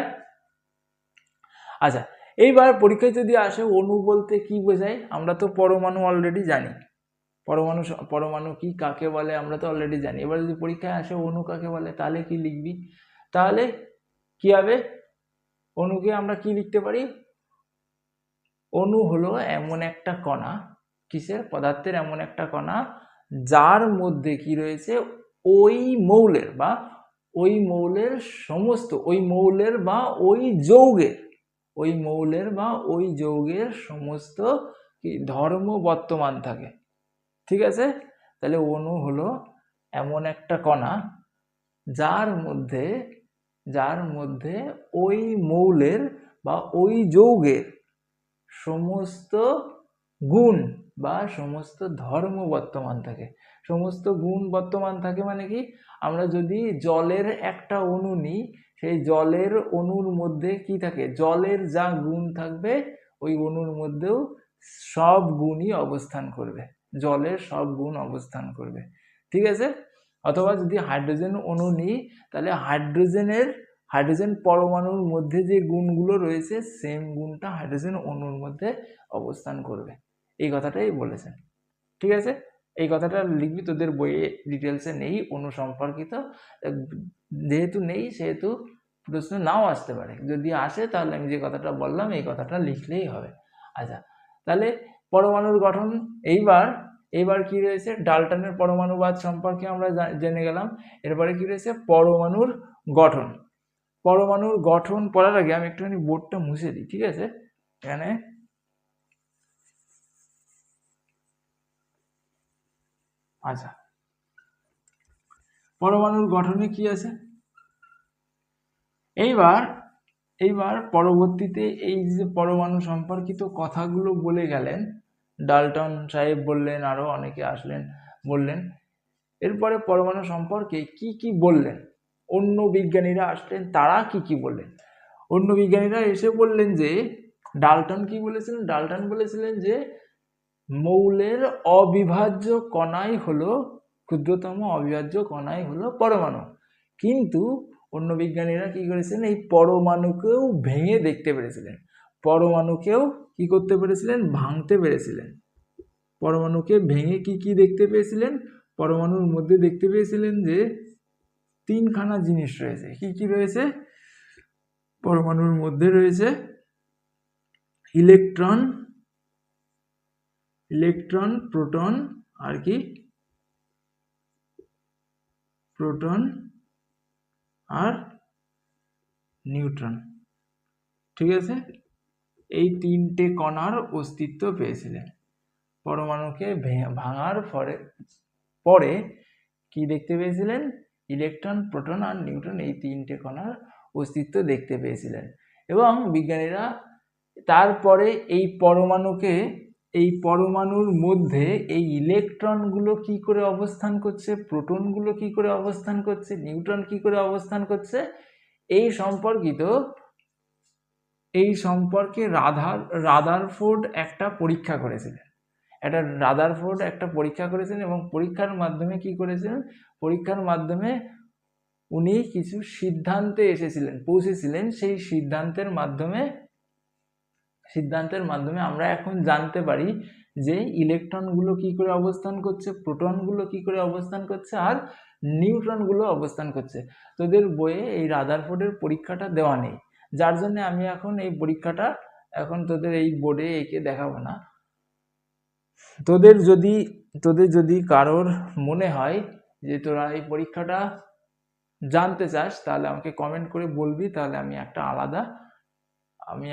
আচ্ছা, এইবার পরীক্ষায় যদি আসে অণু বলতে কি বোঝায়, আমরা তো পরমাণু অলরেডি জানি, পরমাণু কি কাকে বলে আমরা তো অলরেডি জানি। এবার যদি পরীক্ষায় আসে অণু কাকে বলে, তাহলে কি লিখবি, তাহলে কি হবে, অণুকে আমরা কি লিখতে পারি, অণু হলো এমন একটা কণা, কিসের, পদার্থের এমন একটা কণা যার মধ্যে কি রয়েছে, ওই মৌলের বা ওই মৌলের সমস্ত, ওই মৌলের বা ওই যৌগের, ওই মৌলের বা ওই যৌগের সমস্ত কি ধর্ম বর্তমান থাকে। ঠিক আছে? তাহলে অণু হলো এমন একটা কণা যার মধ্যে ওই মৌলের বা ওই যৌগের সমস্ত গুণ বা সমস্ত ধর্ম বর্তমান থাকে। সমস্ত গুণ বর্তমান থাকে মানে কি, আমরা যদি জলের একটা অণু নিই, সেই জলের অণুর মধ্যে কি থাকে, জলের যা গুণ থাকবে ওই অণুর মধ্যেও সব গুণই অবস্থান করবে, জলের সব গুণ অবস্থান করবে। ঠিক আছে? অথবা যদি হাইড্রোজেন অণু নিই, তাহলে হাইড্রোজেন পরমাণুর মধ্যে যে গুণগুলো রয়েছে সেম গুণটা হাইড্রোজেন অণুর মধ্যে অবস্থান করবে। এই কথাটাই বলেছেন। ঠিক আছে? এই কথাটা লিখবি, তোদের বইয়ে ডিটেলসে নেই অণু সম্পর্কিত, যেহেতু নেই সেহেতু প্রশ্ন নাও আসতে পারে, যদি আসে তাহলে আমি যে কথাটা বললাম এই কথাটা লিখলেই হবে। আচ্ছা, তাহলে পরমাণুর গঠন, এইবার কি রয়েছে, ডাল্টনের পরমাণুবাদ সম্পর্কে আমরা জেনে গেলাম। এরপরে কি রয়েছে, পরমাণুর গঠন। পরমাণুর গঠন পড়ার আগে আমি একটুখানি বোর্ডটা মুছে দিই। ঠিক আছে? এখানে আচ্ছা, পরমাণুর গঠনে কি আছে, এইবার পরবর্তীতে এই যে পরমাণু সম্পর্কিত কথাগুলো বলে গেলেন, ডাল্টন সাহেব বললেন, আরো অনেকে আসলেন বললেন, এরপরে পরমাণু সম্পর্কে কি কি বললেন, অন্য বিজ্ঞানীরা আসলেন, তারা কি কি বললেন। অন্য বিজ্ঞানীরা এসে বললেন যে ডাল্টন কি বলেছিলেন, ডাল্টন বলেছিলেন যে মৌলের অবিভাজ্য কণাই হলো, ক্ষুদ্রতম অবিভাজ্য কণাই হলো পরমাণু। কিন্তু অন্য বিজ্ঞানীরা কি করেছিলেন, এই পরমাণুকেও ভেঙে দেখতে পেরেছিলেন, পরমাণুকেও কি করতে পেরেছিলেন, ভাঙতে পেরেছিলেন। পরমাণুকে ভেঙে কি কি দেখতে পেয়েছিলেন, পরমাণুর মধ্যে দেখতে পেয়েছিলেন যে তিনখানা জিনিস রয়েছে। কি কি রয়েছে, পরমাণুর মধ্যে রয়েছে ইলেকট্রন, প্রোটন আর কি, প্রোটন আর নিউট্রন। ঠিক আছে? এই তিনটে কণার অস্তিত্ব পেয়েছিলেন। পরমাণুকে ভাঙার পরে কি দেখতে পেয়েছিলেন, ইলেকট্রন, প্রোটন আর নিউট্রন, এই তিনটে কণার অস্তিত্ব দেখতে পেয়েছিলেন। এবং বিজ্ঞানীরা তারপরে এই পরমাণুর মধ্যে এই ইলেকট্রনগুলো কি করে অবস্থান করছে, প্রোটনগুলো কি করে অবস্থান করছে, নিউট্রন কি করে অবস্থান করছে, এই সম্পর্কে রাদারফোর্ড একটা পরীক্ষা করেছিলেন। এবং পরীক্ষার মাধ্যমে কি করেছিলেন, পরীক্ষার মাধ্যমে উনি কিছু সিদ্ধান্তে পৌঁছেছিলেন। সেই সিদ্ধান্তের মাধ্যমে আমরা এখন জানতে পারি যে ইলেকট্রনগুলো কি করে অবস্থান করছে, প্রোটনগুলো কি করে অবস্থান করছে আর নিউট্রনগুলো অবস্থান করছে। তোদের বইয়ে এই রাদারফোর্ডের পরীক্ষাটা দেওয়া নেই, যার জন্য আমি এখন এই পরীক্ষাটা এখন তোদের এই বোর্ডে এঁকে দেখাবো না। তোদের যদি কারোর মনে হয় যে তোরা এই পরীক্ষাটা জানতে চাস, তাহলে আমাকে কমেন্ট করে বলবি, তাহলে আমি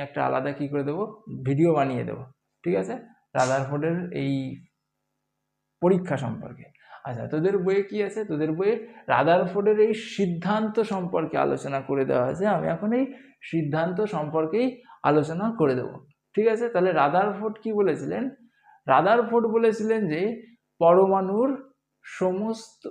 একটা আলাদা কি করে দেবো, ভিডিও বানিয়ে দেবো। ঠিক আছে? রাদারফোর্ডের এই পরীক্ষা সম্পর্কে। আচ্ছা, তোদের বইয়ে কি আছে? তোদের বইয়ে রাদারফোর্ডের এই সিদ্ধান্ত সম্পর্কে আলোচনা করে দেওয়া আছে। আমি এখন এই সিদ্ধান্ত সম্পর্কেই আলোচনা করে দেব, ঠিক আছে? তাহলে রাদারফোর্ড কি বলেছিলেন? রাদারফোর্ড বলেছিলেন যে পরমাণুর সমস্ত,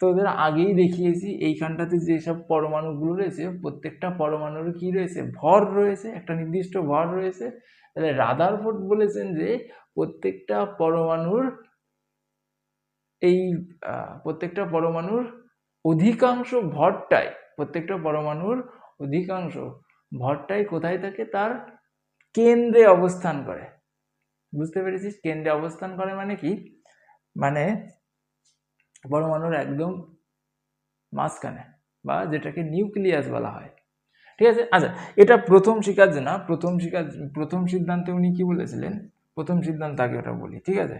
তোদের আগেই দেখিয়েছি এইখানটাতে যেসব পরমাণুগুলো রয়েছে প্রত্যেকটা পরমাণুর কি রয়েছে? ভর রয়েছে, একটা নির্দিষ্ট ভর রয়েছে। তাহলে রাদারফোর্ড বলেছেন যে প্রত্যেকটা পরমাণুর এই প্রত্যেকটা পরমাণুর অধিকাংশ ভরটাই, প্রত্যেকটা পরমাণুর অধিকাংশ ভরটাই কোথায় থাকে? তার কেন্দ্রে অবস্থান করে। বুঝতে পেরেছিস? কেন্দ্রে অবস্থান করে মানে কি? মানে পরমাণুর একদম মাঝখানে, বা যেটাকে নিউক্লিয়াস বলা হয়, ঠিক আছে? আচ্ছা, এটা প্রথম স্বীকার্য না, প্রথম সিদ্ধান্তে উনি কি বলেছিলেন? প্রথম সিদ্ধান্ত আগে ওটা বলি, ঠিক আছে?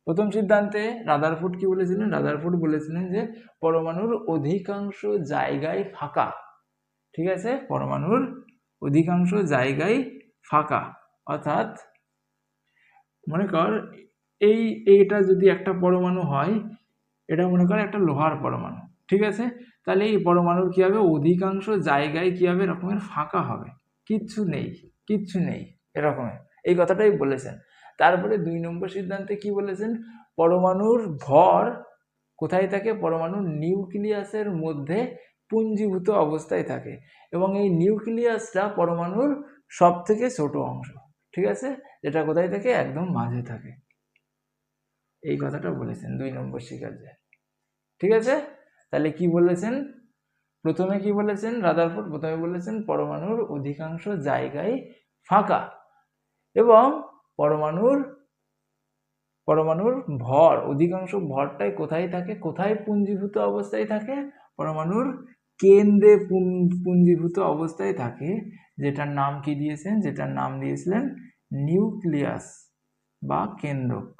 প্রথম সিদ্ধান্তে রাদারফোর্ড কি বলেছিলেন? রাদারফোর্ড বলেছিলেন যে পরমাণুর অধিকাংশ জায়গায় ফাঁকা, ঠিক আছে? পরমাণুর অধিকাংশ জায়গায় ফাঁকা, অর্থাৎ মনে কর এইটা যদি একটা পরমাণু হয়, এটা মনে কর একটা লোহার পরমাণু, ঠিক আছে? তাহলে এই পরমাণুর কি হবে? অধিকাংশ জায়গায় কি হবে? এরকমের ফাঁকা হবে, কিচ্ছু নেই এরকমের, এই কথাটাই বলেছেন। তারপরে 2 নম্বর সিদ্ধান্তে কি বলেছেন? পরমাণুর ভর কোথায় থাকে? পরমাণুর নিউক্লিয়াসের মধ্যে পুঞ্জীভূত অবস্থায় থাকে, এবং এই নিউক্লিয়াসটা পরমাণুর সব থেকে ছোট অংশ, ঠিক আছে? যেটা কোথায় থাকে? একদম মাঝে থাকে। এই কথাটা বলেছেন 2 নম্বর স্বীকার্যে, ঠিক আছে? তাহলে কি বলেছেন? প্রথমে কি বলেছেন রাদারফোর্ড? প্রথমে বলেছেন পরমাণুর অধিকাংশ জায়গায় ফাঁকা, এবং পরমাণুর ভর, অধিকাংশ ভরটাই কোথায় থাকে? কোথায় পুঞ্জীভূত অবস্থায় থাকে? পরমাণুর কেন্দ্রে পুঞ্জীভূত অবস্থায় থাকে, যেটার নাম কি দিয়েছেন? যেটার নাম দিয়েছিলেন নিউক্লিয়াস বা কেন্দ্রক,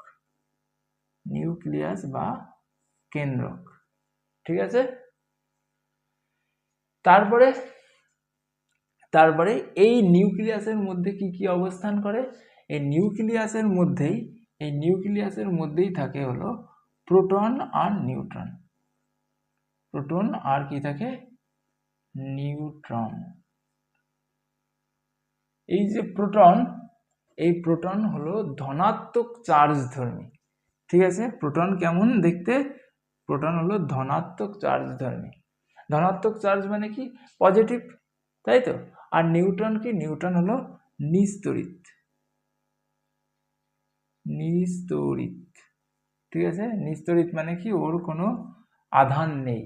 নিউক্লিয়াস বা কেন্দ্রক, ঠিক আছে? তারপরে এই নিউক্লিয়াসের মধ্যে কি কি অবস্থান করে? এই নিউক্লিয়াসের মধ্যেই থাকে হলো প্রোটন আর নিউট্রন। প্রোটন আর কি থাকে? নিউট্রন। এই যে এই প্রোটন হলো ধনাত্মক চার্জ ধর্মী, ঠিক আছে? প্রোটন কেমন দেখতে? প্রোটন হলো ধনাত্মক চার্জ ধর্মী। ধনাত্মক চার্জ মানে কি? পজিটিভ, তাই তো? আর নিউট্রন কি? নিউট্রন হলো নিস্তড়িত, ঠিক আছে? নিস্তড়িত মানে কি? ওর কোনো আধান নেই।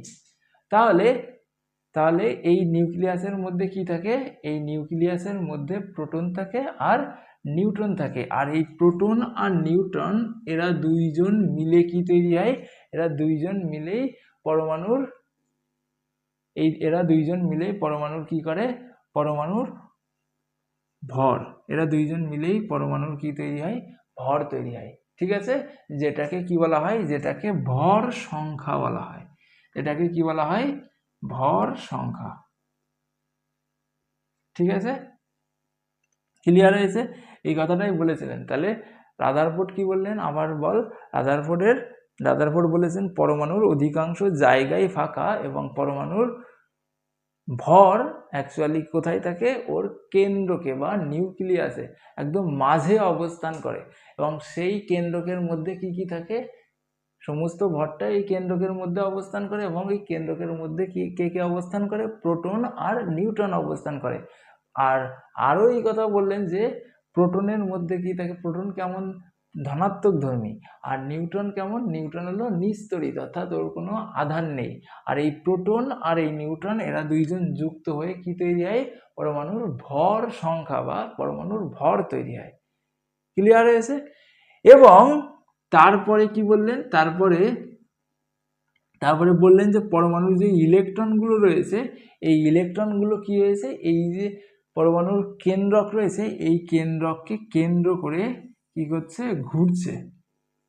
তাহলে এই নিউক্লিয়াসের মধ্যে কি থাকে? এই নিউক্লিয়াসের মধ্যে প্রোটন থাকে আর নিউট্রন থাকে। আর এই প্রোটন আর নিউট্রন এরা দুইজন মিলে কি তৈরি হয়? এরা দুইজন মিলেই পরমাণুর কি করে? পরমাণুর ভর। এরা দুইজন মিলেই পরমাণুর কি তৈরি হয়? ভর তৈরি হয়, ঠিক আছে? যেটাকে কি বলা হয়? যেটাকে ভর সংখ্যা বলা হয়। এটাকে কি বলা হয়? ভর সংখ্যা, ঠিক আছে? ক্লিয়ার হয়েছে? এই কথাটাই বলেছিলেন। তাহলে রাদারফোর্ড কি বললেন? আবার বল। রাদারফোর্ড বলেছেন পরমাণুর অধিকাংশ জায়গায় ফাঁকা, এবং পরমাণুর ভর অ্যাকচুয়ালি কোথায় থাকে? ওর কেন্দ্রকে বা নিউক্লিয়াসে একদম মাঝে অবস্থান করে, এবং সেই কেন্দ্রকের মধ্যে কি কি থাকে? সমস্ত ভরটা এই কেন্দ্রকের মধ্যে অবস্থান করে, এবং এই কেন্দ্রকের মধ্যে কে কে অবস্থান করে? প্রোটন আর নিউট্রন অবস্থান করে। আর আরও এই কথা বললেন যে প্রোটনের মধ্যে কি থাকে? প্রোটন কেমন? ধনাত্মক ধর্মী। আর নিউট্রন কেমন? নিউট্রন হলো নিস্তড়িত, অর্থাৎ ওর কোনো আধান নেই। আর এই প্রোটন আর এই নিউট্রন এরা দুইজন যুক্ত হয়ে কি তৈরি হয়? পরমাণুর ভর সংখ্যা বা পরমাণুর ভর তৈরি হয়। ক্লিয়ার হয়েছে? এবং তারপরে কি বললেন? তারপরে বললেন যে পরমাণুর যে ইলেকট্রনগুলো রয়েছে, এই ইলেকট্রনগুলো কি হয়েছে? এই যে পরমাণুর কেন্দ্রক রয়েছে, এই কেন্দ্রককে কেন্দ্র করে কি করছে? ঘুরছে।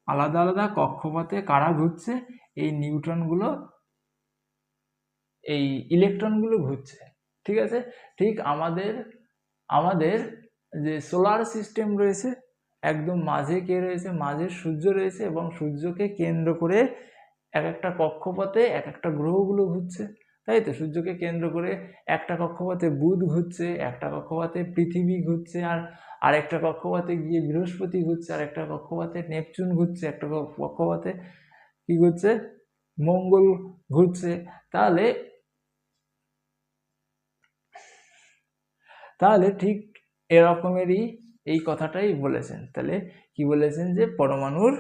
আলাদা আলাদা কক্ষপথে কারা ঘুরছে? এই ইলেকট্রনগুলো ঘুরছে, ঠিক আছে? ঠিক আমাদের যে সোলার সিস্টেম রয়েছে, একদম মাঝে কে রয়েছে, মাঝে সূর্য রয়েছে এবং সূর্যকে কেন্দ্র করে এক একটা কক্ষপথে এক একটা গ্রহগুলো ঘুরছে, তাই তো? সূর্যকে কেন্দ্র করে একটা কক্ষপথে বুধ ঘুরছে, একটা কক্ষপথে পৃথিবী ঘুরছে, আর আরেকটা কক্ষপথে গিয়ে বৃহস্পতি ঘুরছে, আর একটা কক্ষপথে নেপচুন ঘুরছে, একটা কক্ষপথে কি ঘুরছে, মঙ্গল ঘুরছে। তাহলে তাহলে ঠিক এরকমেরই এই কথাটাই বলেছেন। তাহলে কি বলেছেন যে পরমাণুর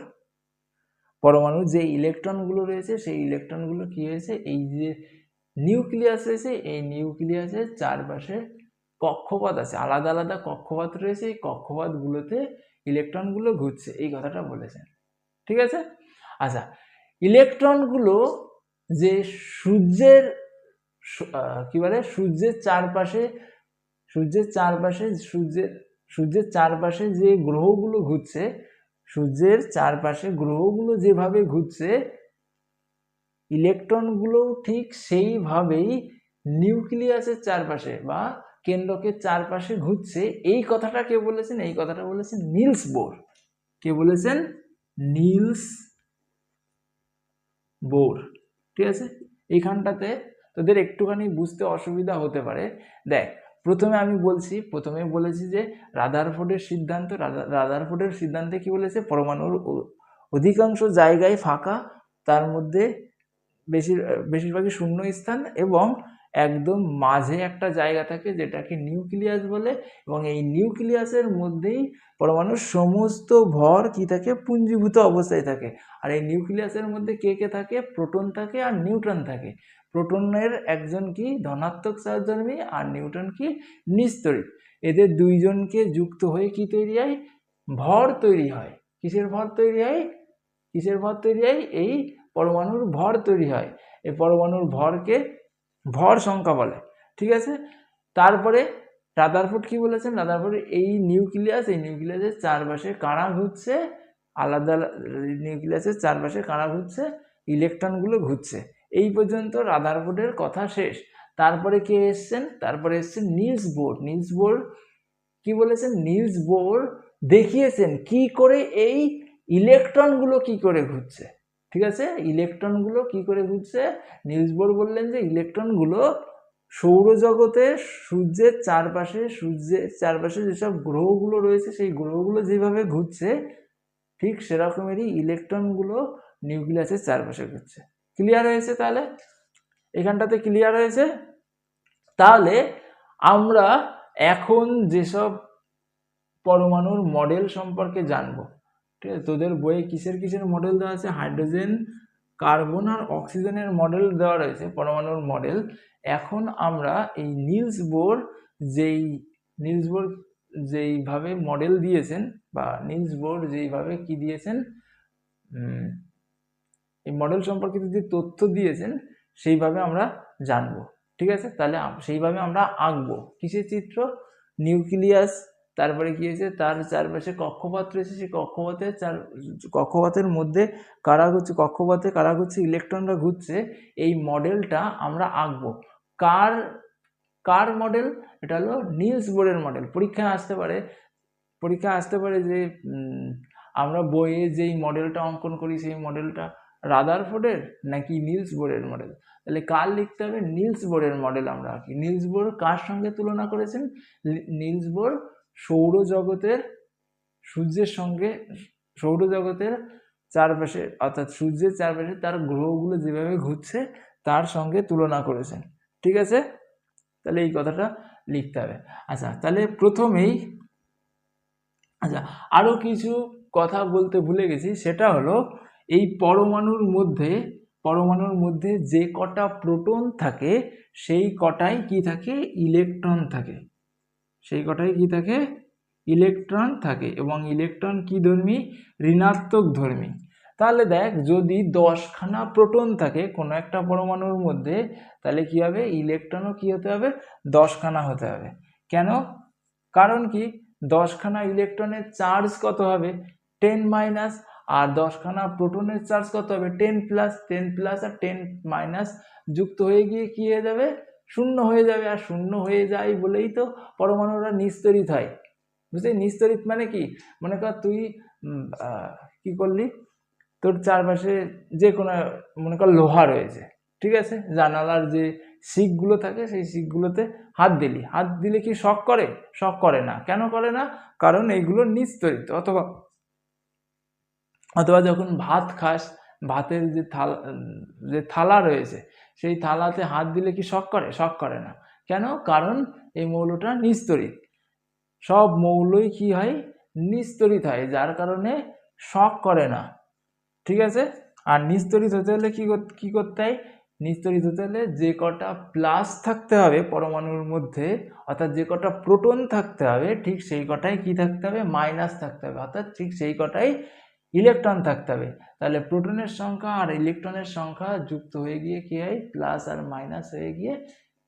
যে ইলেকট্রনগুলো রয়েছে সেই ইলেকট্রনগুলো কি হয়েছে, এই যে নিউক্লিয়াস রয়েছে এই নিউক্লিয়াসের চারপাশে কক্ষপথ আছে, আলাদা আলাদা কক্ষপথ রয়েছে, এই কক্ষপথগুলোতে ইলেকট্রনগুলো ঘুরছে, এই কথাটা বলেছেন। ঠিক আছে? আচ্ছা, ইলেকট্রনগুলো যে সূর্যের কি বলে সূর্যের চারপাশে যে গ্রহগুলো ঘুরছে, সূর্যের চারপাশে গ্রহগুলো যেভাবে ঘুরছে, ইলেকট্রনগুলো ঠিক সেইভাবেই নিউক্লিয়াসের চারপাশে বা কেন্দ্রকের চারপাশে ঘুরছে। এই কথাটা কে বলেছেন? এই কথাটা বলেছেন নিলস বোর। কে বলেছেন? Niels Bohr. ঠিক আছে? এইখানটাতে তোদের একটুখানি বুঝতে অসুবিধা হতে পারে। দেখ, প্রথমে বলেছি যে রাদারফোর্ডের সিদ্ধান্তে কি বলেছে, পরমাণুর অধিকাংশ জায়গায় ফাঁকা, তার মধ্যে বেশিরভাগই শূন্য স্থান, এবং একদম মাঝে একটা জায়গা থাকে যেটাকে নিউক্লিয়াস বলে, এবং এই নিউক্লিয়াসের মধ্যেই পরমাণুর সমস্ত ভর কি থাকে, পুঞ্জীভূত অবস্থায় থাকে। আর এই নিউক্লিয়াসের মধ্যে কে কে থাকে? প্রোটন থাকে আর নিউট্রন থাকে। প্রোটনের একজন কি ধনাত্মক চার্জধর্মী আর নিউট্রন কি নিস্তড়িৎ। এদের দুইজনকে যুক্ত হয়ে কি তৈরি হয়? ভর তৈরি হয়। কিসের ভর তৈরি হয়? এই পরমাণুর ভর তৈরি হয়। এই পরমাণুর ভরকে ভর সংখ্যা বলে। ঠিক আছে? তারপরে রাদারফোর্ড কি বলেছেন? রাদারফোর্ড এই নিউক্লিয়াসের চারপাশে কারা ঘুরছে, আলাদা নিউক্লিয়াসের চারপাশে কারা ঘুরছে, ইলেকট্রনগুলো ঘুরছে। এই পর্যন্ত রাদারফোর্ডের কথা শেষ। তারপরে কে এসছেন? তারপরে এসছেন নিলস বোর। কি বলেছেন? নিলস বোর দেখিয়েছেন কি করে এই ইলেকট্রনগুলো কি করে ঘুরছে। ঠিক আছে? ইলেকট্রনগুলো কি করে ঘুরছে, নিলস বোর বললেন যে ইলেকট্রনগুলো সৌরজগতে সূর্যের চারপাশে যেসব গ্রহগুলো রয়েছে সেই গ্রহগুলো যেভাবে ঘুরছে, ঠিক সেরকমেরই ইলেকট্রনগুলো নিউক্লিয়াসের চারপাশে ঘুরছে। ক্লিয়ার হয়েছে? তাহলে এখানটাতে ক্লিয়ার হয়েছে? তাহলে আমরা এখন যেসব পরমাণুর মডেল সম্পর্কে জানবো, ঠিক আছে? তোদের বইয়ে কিসের মডেল দেওয়া আছে? হাইড্রোজেন, কার্বন আর অক্সিজেনের মডেল দেওয়া রয়েছে, পরমাণুর মডেল। এখন আমরা এই নিলস বোর যেইভাবে মডেল দিয়েছেন, বা নিলস বোর যেইভাবে কি দিয়েছেন, এই মডেল সম্পর্কিত যে তথ্য দিয়েছেন সেইভাবে আমরা জানবো। ঠিক আছে? তাহলে সেইভাবে আমরা আঁকবো কিসের চিত্র? নিউক্লিয়াস, তারপরে কি হয়েছে, তার চারপাশে কক্ষপথ রয়েছে, সেই কক্ষপথের মধ্যে কক্ষপথে কারা ঘুরছে, ইলেকট্রনরা ঘুরছে। এই মডেলটা আমরা আঁকবো। কার মডেল? এটা হলো নিলস বোরের মডেল। পরীক্ষায় আসতে পারে যে আমরা বইয়ে যেই মডেলটা অঙ্কন করি সেই মডেলটা রাদারফোর্ডের নাকি নিলস বোরের মডেল। তাহলে কার লিখতে হবে? নিলস বোরের মডেল আমরা আঁকি। নিলস বোর কার সঙ্গে তুলনা করেছেন? নিলস বোর সৌরজগতের চারপাশে, অর্থাৎ সূর্যের চারপাশে তার গ্রহগুলো যেভাবে ঘুরছে তার সঙ্গে তুলনা করেছেন। ঠিক আছে? তাহলে এই কথাটা লিখতে হবে। আচ্ছা, তাহলে প্রথমেই আরো কিছু কথা বলতে ভুলে গেছি, সেটা হলো এই পরমাণুর মধ্যে যে কটা প্রোটন থাকে সেই কটাই কি থাকে? ইলেকট্রন থাকে। এবং ইলেকট্রন কি ধর্মী? ঋণাত্মক ধর্মী। তাহলে দেখ, যদি 10খানা প্রোটন থাকে কোনো একটা পরমাণুর মধ্যে, তাহলে কি হবে? ইলেকট্রনও কি হতে হবে? 10খানা হতে হবে। কেন? কারণ কি, 10খানা ইলেকট্রনের চার্জ কত হবে? 10-, আর 10খানা প্রোটনের চার্জ কত হবে? 10+। 10+ আর 10- যুক্ত হয়ে গিয়ে কি হয়ে যাবে? শূন্য হয়ে যাবে। আর শূন্য হয়ে যায় বলেই তো পরমাণুরা নিস্তড়িত হয়। বুঝলি নিস্তড়িত মানে কি, মনে কর তুই কি করলি, তোর চারপাশে যে কোনো মনে কর লোহা রয়েছে, ঠিক আছে, জানালার যে শিকগুলো থাকে সেই শিকগুলোতে হাত দিলে কি শক করে? শক করে না। কেন করে না? কারণ এইগুলো নিস্তড়িত। অথবা অথবা যখন ভাত খাস, ভাতের যে থালা রয়েছে সেই থালাতে হাত দিলে কি শক করে? শক করে না। কেন? কারণ এই মৌলটা নিস্তড়িত। সব মৌলই কি হয়? নিস্তড়িত হয়, যার কারণে শক করে না, ঠিক আছে। আর নিস্তড়িত হতে হলে কি করতে হয়? নিস্তড়িত হতে হলে যে কটা প্লাস থাকতে হবে পরমাণুর মধ্যে, অর্থাৎ যে কটা প্রোটন থাকতে হবে, ঠিক সেই কটাই কি থাকতে হবে? মাইনাস থাকতে হবে, অর্থাৎ ঠিক সেই কটাই ইলেকট্রন থাকতে হবে। তাহলে প্রোটনের সংখ্যা আর ইলেকট্রনের সংখ্যা যুক্ত হয়ে গিয়ে কি হয়? প্লাস আর মাইনাস হয়ে গিয়ে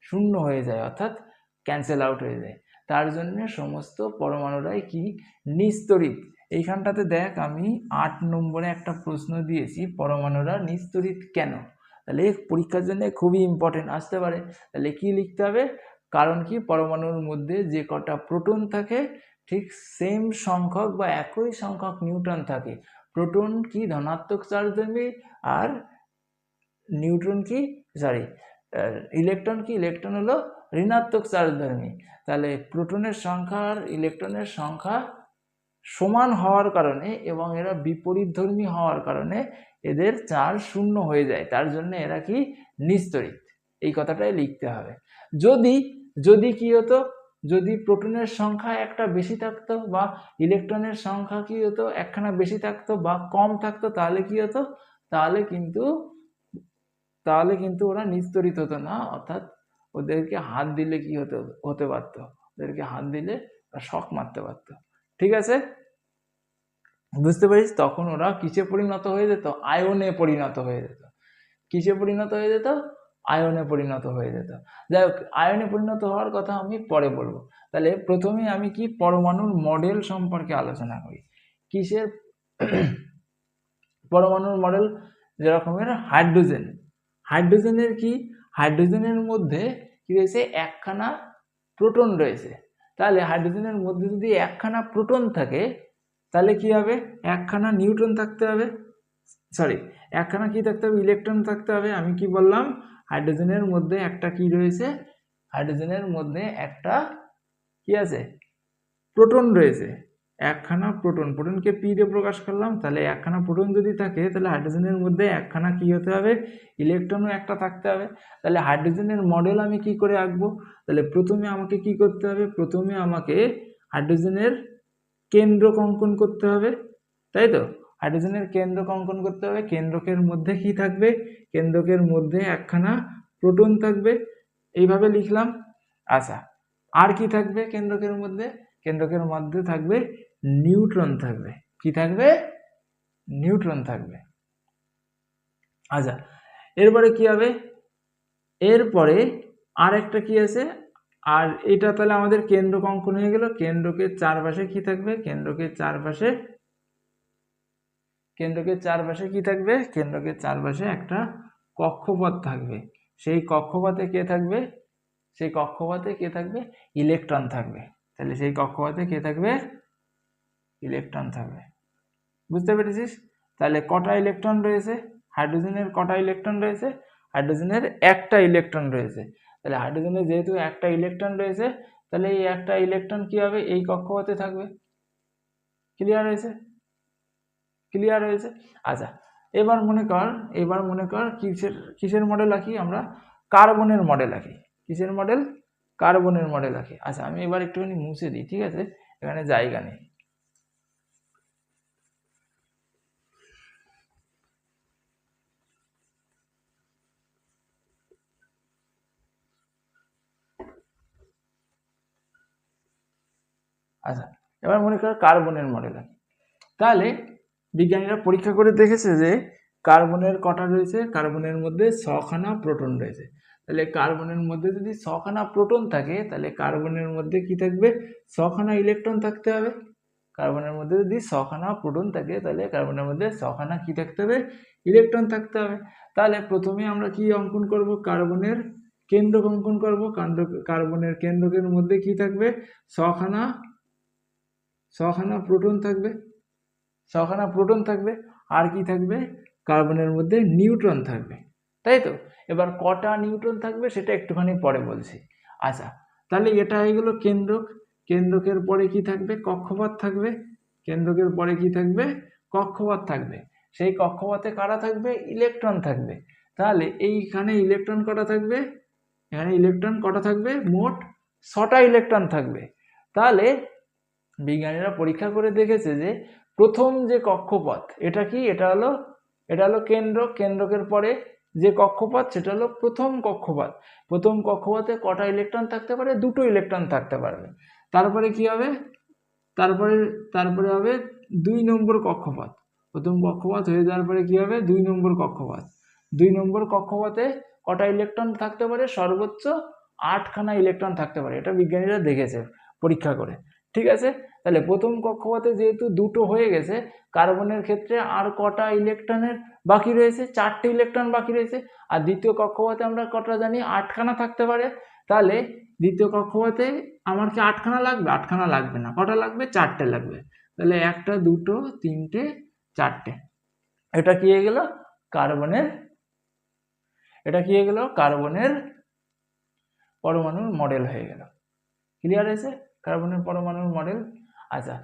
শূন্য হয়ে যায়, অর্থাৎ ক্যান্সেল আউট হয়ে যায়। তার জন্য সমস্ত পরমাণুরাই কি? নিস্তড়িত। এইখানটাতে দেখ আমি 8 নম্বরে একটা প্রশ্ন দিয়েছি, পরমাণুরা নিস্তড়িত কেন? তাহলে পরীক্ষার জন্য খুবই ইম্পর্টেন্ট আসতে পারে। তাহলে কি লিখতে হবে? কারণ কি পরমাণুর মধ্যে যে কটা প্রোটন থাকে ঠিক সেম সংখ্যক বা একই সংখ্যক নিউট্রন থাকে। প্রোটন কি ধনাত্মক চার্জধর্মী আর নিউট্রন কি ইলেকট্রন কি? ইলেকট্রন হলো ঋণাত্মক চার্জধর্মী। তাহলে প্রোটনের সংখ্যা আর ইলেকট্রনের সংখ্যা সমান হওয়ার কারণে এবং এরা বিপরীতধর্মী হওয়ার কারণে এদের চার্জ শূন্য হয়ে যায়, তার জন্য এরা কি? নিস্তড়িত। এই কথাটাই লিখতে হবে। যদি কি হতো? যদি প্রোটনের সংখ্যা একটা বেশি থাকতো বা ইলেকট্রনের সংখ্যা কি হতো? একখানা বেশি থাকতো বা কম থাকতো, তাহলে কি হতো? তাহলে কিন্তু ওরা নিস্তড়িত হতো না, অর্থাৎ ওদেরকে হাত দিলে কি হতে পারতো? ওদেরকে হাত দিলে শক মারতে পারতো, ঠিক আছে। বুঝতে পারিস? তখন ওরা কিসে পরিণত হয়ে যেত? আয়নে পরিণত হয়ে যেত। কিসে পরিণত হয়ে যেত? আয়নে পরিণত হয়ে যেত। যাই হোক, আয়নে পরিণত হওয়ার কথা আমি পরে বলবো। তাহলে প্রথমে আমি কি পরমাণুর মডেল সম্পর্কে আলোচনা করি। কিসের পরমাণুর মডেল? যেরকমের হাইড্রোজেনের কি? হাইড্রোজেনের মধ্যে কি রয়েছে? একখানা প্রোটন রয়েছে। তাহলে হাইড্রোজেনের মধ্যে যদি একখানা প্রোটন থাকে তাহলে কি হবে? একখানা নিউট্রন থাকতে হবে, একখানা কি থাকতে হবে? ইলেকট্রন থাকতে হবে। আমি কি বললাম? হাইড্রোজেনের মধ্যে একটা কি রয়েছে? হাইড্রোজেনের মধ্যে একটা কি আছে? প্রোটন রয়েছে। একখানা প্রোটনকে পি দিয়ে প্রকাশ করলাম। তাহলে একখানা প্রোটন যদি থাকে তাহলে হাইড্রোজেনের মধ্যে একখানা কি হতে হবে? ইলেকট্রনও একটা থাকতে হবে। তাহলে হাইড্রোজেনের মডেল আমি কি করে আঁকবো? তাহলে প্রথমে আমাকে কি করতে হবে? প্রথমে আমাকে হাইড্রোজেনের কেন্দ্রক অঙ্কন করতে হবে, তাই তো? হাইড্রোজেনের কেন্দ্রক অঙ্কন করতে হবে। কেন্দ্রকের মধ্যে কি থাকবে? কেন্দ্রকের মধ্যে একখানা প্রোটন থাকবে, এইভাবে লিখলাম। আচ্ছা, আর কি থাকবে কেন্দ্রকের মধ্যে? কেন্দ্রকের মধ্যে থাকবে নিউট্রন থাকবে। কি থাকবে? নিউট্রন থাকবে। আচ্ছা, এরপরে কি হবে? এরপরে আর একটা কি আছে? আর এটা তাহলে আমাদের কেন্দ্রক অঙ্কন হয়ে গেল। কেন্দ্রকের চারপাশে কি থাকবে? কেন্দ্রকের চারপাশে কি থাকবে? কেন্দ্রকের চারপাশে একটা কক্ষপথ থাকবে। সেই কক্ষপথে কে থাকবে? সেই কক্ষপথে কে থাকবে? ইলেকট্রন থাকবে। তাহলে সেই কক্ষপথে কে থাকবে? ইলেকট্রন থাকবে। বুঝতে পেরেছিস? তাহলে কটা ইলেকট্রন রয়েছে? হাইড্রোজেনের কটা ইলেকট্রন রয়েছে? হাইড্রোজেনের একটা ইলেকট্রন রয়েছে। তাহলে হাইড্রোজেনের যেহেতু একটা ইলেকট্রন রয়েছে, তাহলে এই একটা ইলেকট্রন কি হবে? এই কক্ষপথে থাকবে। ক্লিয়ার হয়েছে? ক্লিয়ার হয়েছে? আচ্ছা, এবার মনে কর কিসের মডেল আঁকি আমরা? কার্বনের মডেল আঁকি। কিসের মডেল? কার্বনের মডেল আঁকি। আচ্ছা, আমি এবার একটুখানি মুছে দিই, ঠিক আছে? এখানে জায়গা নেই। আচ্ছা, এবার মনে কর কার্বনের মডেল আঁকি। তাহলে বিজ্ঞানীরা পরীক্ষা করে দেখেছে যে কার্বনের কটা রয়েছে? কার্বনের মধ্যে 6খানা প্রোটন রয়েছে। তাহলে কার্বনের মধ্যে যদি 6খানা প্রোটন থাকে তাহলে কার্বনের মধ্যে কি থাকবে? 6খানা ইলেকট্রন থাকতে হবে। কার্বনের মধ্যে যদি 6খানা প্রোটন থাকে তাহলে কার্বনের মধ্যে 6খানা কি থাকতে হবে? ইলেকট্রন থাকতে হবে। তাহলে প্রথমে আমরা কি অঙ্কন করব? কার্বনের কেন্দ্রক অঙ্কন করব। কার্বনের কেন্দ্রকের মধ্যে কি থাকবে? 6খানা ছখানা প্রোটন থাকবে, ছখানা প্রোটন থাকবে, আর কি থাকবে, কার্বনের মধ্যে নিউট্রন থাকবে, তাই তো। এবার কটা নিউট্রন থাকবে সেটা একটুখানি পরে বলছি। আচ্ছা, তাহলে এটা হয়ে গেল কেন্দ্রক। কেন্দ্রকের পরে কি থাকবে, কক্ষপথ থাকবে। কেন্দ্রকের পরে কি থাকবে, কক্ষপথ থাকবে। সেই কক্ষপথে কারা থাকবে, ইলেকট্রন থাকবে। তাহলে এইখানে ইলেকট্রন কটা থাকবে, এখানে ইলেকট্রন কটা থাকবে, মোট 6টা ইলেকট্রন থাকবে। তাহলে বিজ্ঞানীরা পরীক্ষা করে দেখেছে যে প্রথম যে কক্ষপথ এটা কি, এটা হলো কেন্দ্রক। কেন্দ্রকের পরে যে কক্ষপথ সেটা হলো প্রথম কক্ষপথ। প্রথম কক্ষপথে কটা ইলেকট্রন থাকতে পারে, 2টো ইলেকট্রন থাকতে পারবে। তারপরে কি হবে, তারপরে হবে 2 নম্বর কক্ষপথ। প্রথম কক্ষপথ হয়ে যাওয়ার পরে কি হবে, 2 নম্বর কক্ষপথ। 2 নম্বর কক্ষপথে কটা ইলেকট্রন থাকতে পারে, সর্বোচ্চ 8খানা ইলেকট্রন থাকতে পারে। এটা বিজ্ঞানীরা দেখেছে পরীক্ষা করে, ঠিক আছে। তাহলে প্রথম কক্ষপথে যেহেতু 2টো হয়ে গেছে, কার্বনের ক্ষেত্রে আর কটা ইলেকট্রনের বাকি রয়েছে, 4টে ইলেকট্রন বাকি রয়েছে। আর দ্বিতীয় কক্ষপথে আমরা কটা জানি, 8খানা থাকতে পারে। তাহলে দ্বিতীয় কক্ষপথে আমার কি 8খানা লাগবে, 8খানা লাগবে না, কটা লাগবে, 4টে লাগবে। তাহলে 1টা 2টো 3টে 4টে। এটা কি হয়ে গেল, কার্বনের, এটা কি হয়ে গেল, কার্বনের পরমাণুর মডেল হয়ে গেল। ক্লিয়ার হয়েছে, কার্বনের পরমাণুর মডেল। আচ্ছা,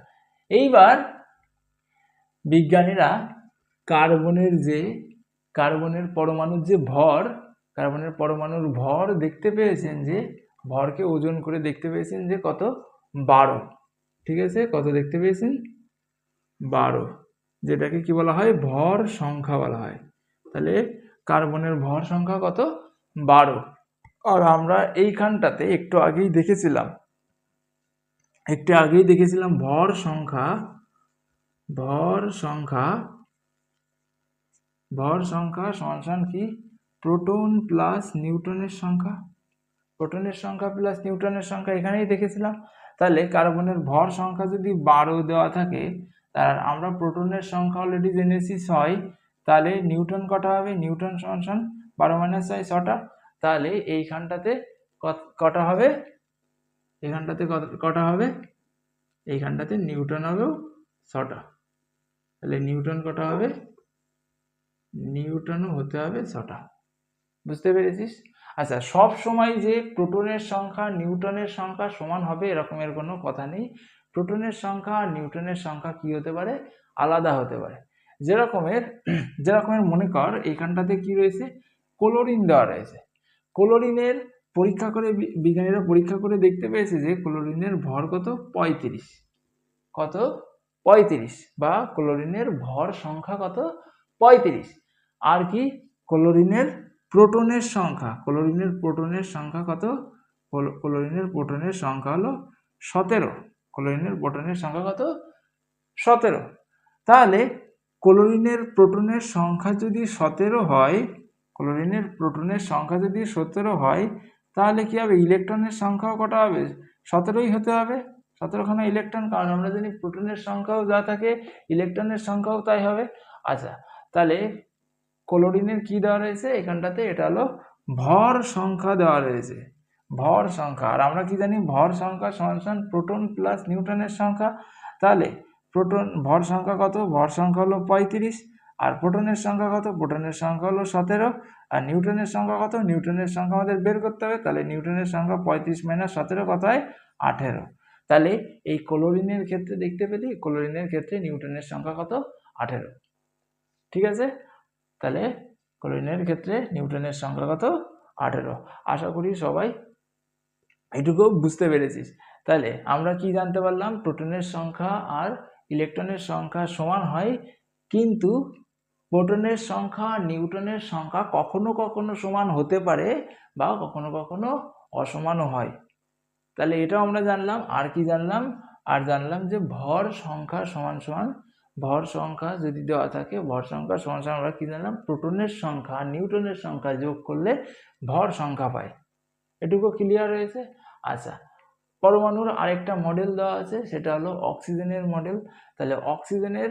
এইবার বিজ্ঞানীরা কার্বনের পরমাণুর যে ভর, কার্বনের পরমাণুর ভর দেখতে পেয়েছেন যে, ভরকে ওজন করে দেখতে পেয়েছেন যে কত, 12। ঠিক আছে, কত দেখতে পেয়েছেন, 12, যেটাকে কি বলা হয়, ভর সংখ্যা বলা হয়। তাহলে কার্বনের ভর সংখ্যা কত, 12। আর আমরা এইখানটাতে একটু আগেই দেখেছিলাম ভর সংখ্যা সমান কি, প্রোটন প্লাস নিউট্রনের সংখ্যা। প্রোটনের সংখ্যা প্লাস নিউট্রনের সংখ্যা এখানেই দেখেছিলাম। তাহলে কার্বনের ভর সংখ্যা যদি 12 দেওয়া থাকে, তার আমরা প্রোটনের সংখ্যা অলরেডি জেনেছি 6, তাহলে নিউট্রন কটা হবে, নিউট্রন সমান 12 - 6 6টা। তাহলে এইখানটাতে কটা হবে, এইখানটাতে কটা হবে, এইখানটাতে নিউটন হবেও 6টা। তাহলে নিউটন কটা হবে, নিউটনও হতে হবে 6টা। বুঝতে পেরেছিস? আচ্ছা, সব সময় যে প্রোটনের সংখ্যা নিউটনের সংখ্যা সমান হবে এরকমের কোনো কথা নেই। প্রোটনের সংখ্যা আর নিউটনের সংখ্যা কি হতে পারে, আলাদা হতে পারে। যেরকমের মনে কর এইখানটাতে কি রয়েছে, ক্লোরিন দেওয়া রয়েছে। ক্লোরিনের বিজ্ঞানীরা পরীক্ষা করে দেখতে পেয়েছে যে ক্লোরিনের ভর কত, 35। কত, 35, বা ক্লোরিনের ভর সংখ্যা কত, 35। আর কি, ক্লোরিনের প্রোটনের সংখ্যা কত, ক্লোরিনের প্রোটনের সংখ্যা হলো 17। ক্লোরিনের প্রোটনের সংখ্যা কত, 17। তাহলে ক্লোরিনের প্রোটনের সংখ্যা যদি 17 হয়, ক্লোরিনের প্রোটনের সংখ্যা যদি 17 হয়, তাহলে কি হবে, ইলেকট্রনের সংখ্যাও কটা হবে, 17ই হতে হবে। 17খানা ইলেকট্রন, কারণ আমরা জানি প্রোটনের সংখ্যাও যা থাকে ইলেকট্রনের সংখ্যাও তাই হবে। আচ্ছা, তাহলে ক্লোরিনের কি দেওয়া রয়েছে এখানটাতে, এটা হলো ভর সংখ্যা দেওয়া রয়েছে, ভর সংখ্যা। আর আমরা কি জানি, ভর সংখ্যা সমান প্রোটন প্লাস নিউট্রনের সংখ্যা। তাহলে ভর সংখ্যা কত, ভর সংখ্যা হলো 35। আর প্রোটনের সংখ্যা কত, প্রোটনের সংখ্যা হলো 17। আর নিউট্রনের সংখ্যা কত, নিউট্রনের সংখ্যা আমাদের বের করতে হবে। তাহলে নিউটনের সংখ্যা 35 - 17 কত হয়, 18। তাহলে এই ক্লোরিনের ক্ষেত্রে দেখতে পেলি, ক্লোরিনের ক্ষেত্রে নিউটনের সংখ্যা কত, 18। ঠিক আছে, তাহলে ক্লোরিনের ক্ষেত্রে নিউটনের সংখ্যা কত, 18। আশা করি সবাই এটুকু বুঝতে পেরেছিস। তাহলে আমরা কি জানতে পারলাম, প্রোটনের সংখ্যা আর ইলেকট্রনের সংখ্যা সমান হয়, কিন্তু প্রোটনের সংখ্যা নিউটনের সংখ্যা কখনো কখনো সমান হতে পারে, বা কখনো কখনো অসমানও হয়। তাহলে এটাও আমরা জানলাম। আর কি জানলাম, আর জানলাম যে ভর সংখ্যা সমান ভর সংখ্যা যদি দেওয়া থাকে, ভর সংখ্যা সমান আমরা কি জানলাম, প্রোটনের সংখ্যা নিউটনের সংখ্যা যোগ করলে ভর সংখ্যা পাই। এটুকু ক্লিয়ার হয়েছে? আচ্ছা, পরমাণুর আরেকটা মডেল দেওয়া আছে, সেটা হলো অক্সিজেনের মডেল। তাহলে অক্সিজেনের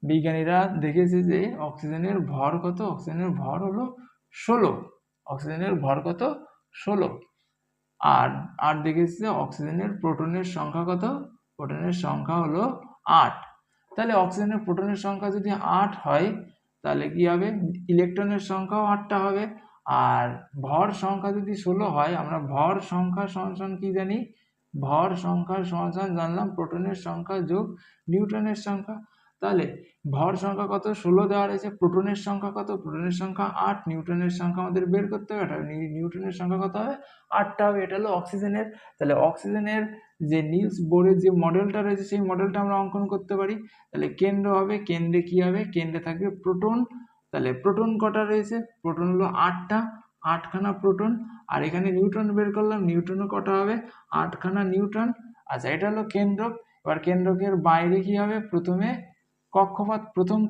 বিজ্ঞানীরা দেখেছে যে অক্সিজেনের ভর কত, অক্সিজেনের ভর হলো 16। অক্সিজেনের ভর কত, 16। আর দেখেছি যে অক্সিজেনের প্রোটনের সংখ্যা কত, প্রোটনের সংখ্যা হলো 8। তাহলে অক্সিজেনের প্রোটনের সংখ্যা যদি 8 হয় তাহলে কি হবে, ইলেকট্রনের সংখ্যাও 8টা হবে। আর ভর সংখ্যা যদি 16 হয়, আমরা ভর সংখ্যা সমান কি জানি, ভর সংখ্যা সমান জানলাম প্রোটনের সংখ্যা যোগ নিউট্রনের সংখ্যা। তাহলে ভর সংখ্যা কত, 16 দেওয়া রয়েছে, প্রোটনের সংখ্যা কত, প্রোটনের সংখ্যা 8, নিউট্রনের সংখ্যা আমাদের বের করতে হবে, নিউট্রনের সংখ্যা কত হবে, 8টা হবে। এটা হলো অক্সিজেনের। তাহলে অক্সিজেনের যে নিলস বোরের যে মডেলটা রয়েছে সেই মডেলটা আমরা অঙ্কন করতে পারি। তাহলে কেন্দ্র হবে, কেন্দ্রে কি হবে, কেন্দ্রে থাকবে প্রোটন। তাহলে প্রোটন কটা রয়েছে, প্রোটন হলো 8টা, 8খানা প্রোটন। আর এখানে নিউট্রন বের করলাম, নিউট্রনও কটা হবে, 8খানা নিউট্রন। আচ্ছা, এটা হলো কেন্দ্রক। এবার কেন্দ্রকের বাইরে কি হবে, প্রথমে কক্ষপথ, প্রথম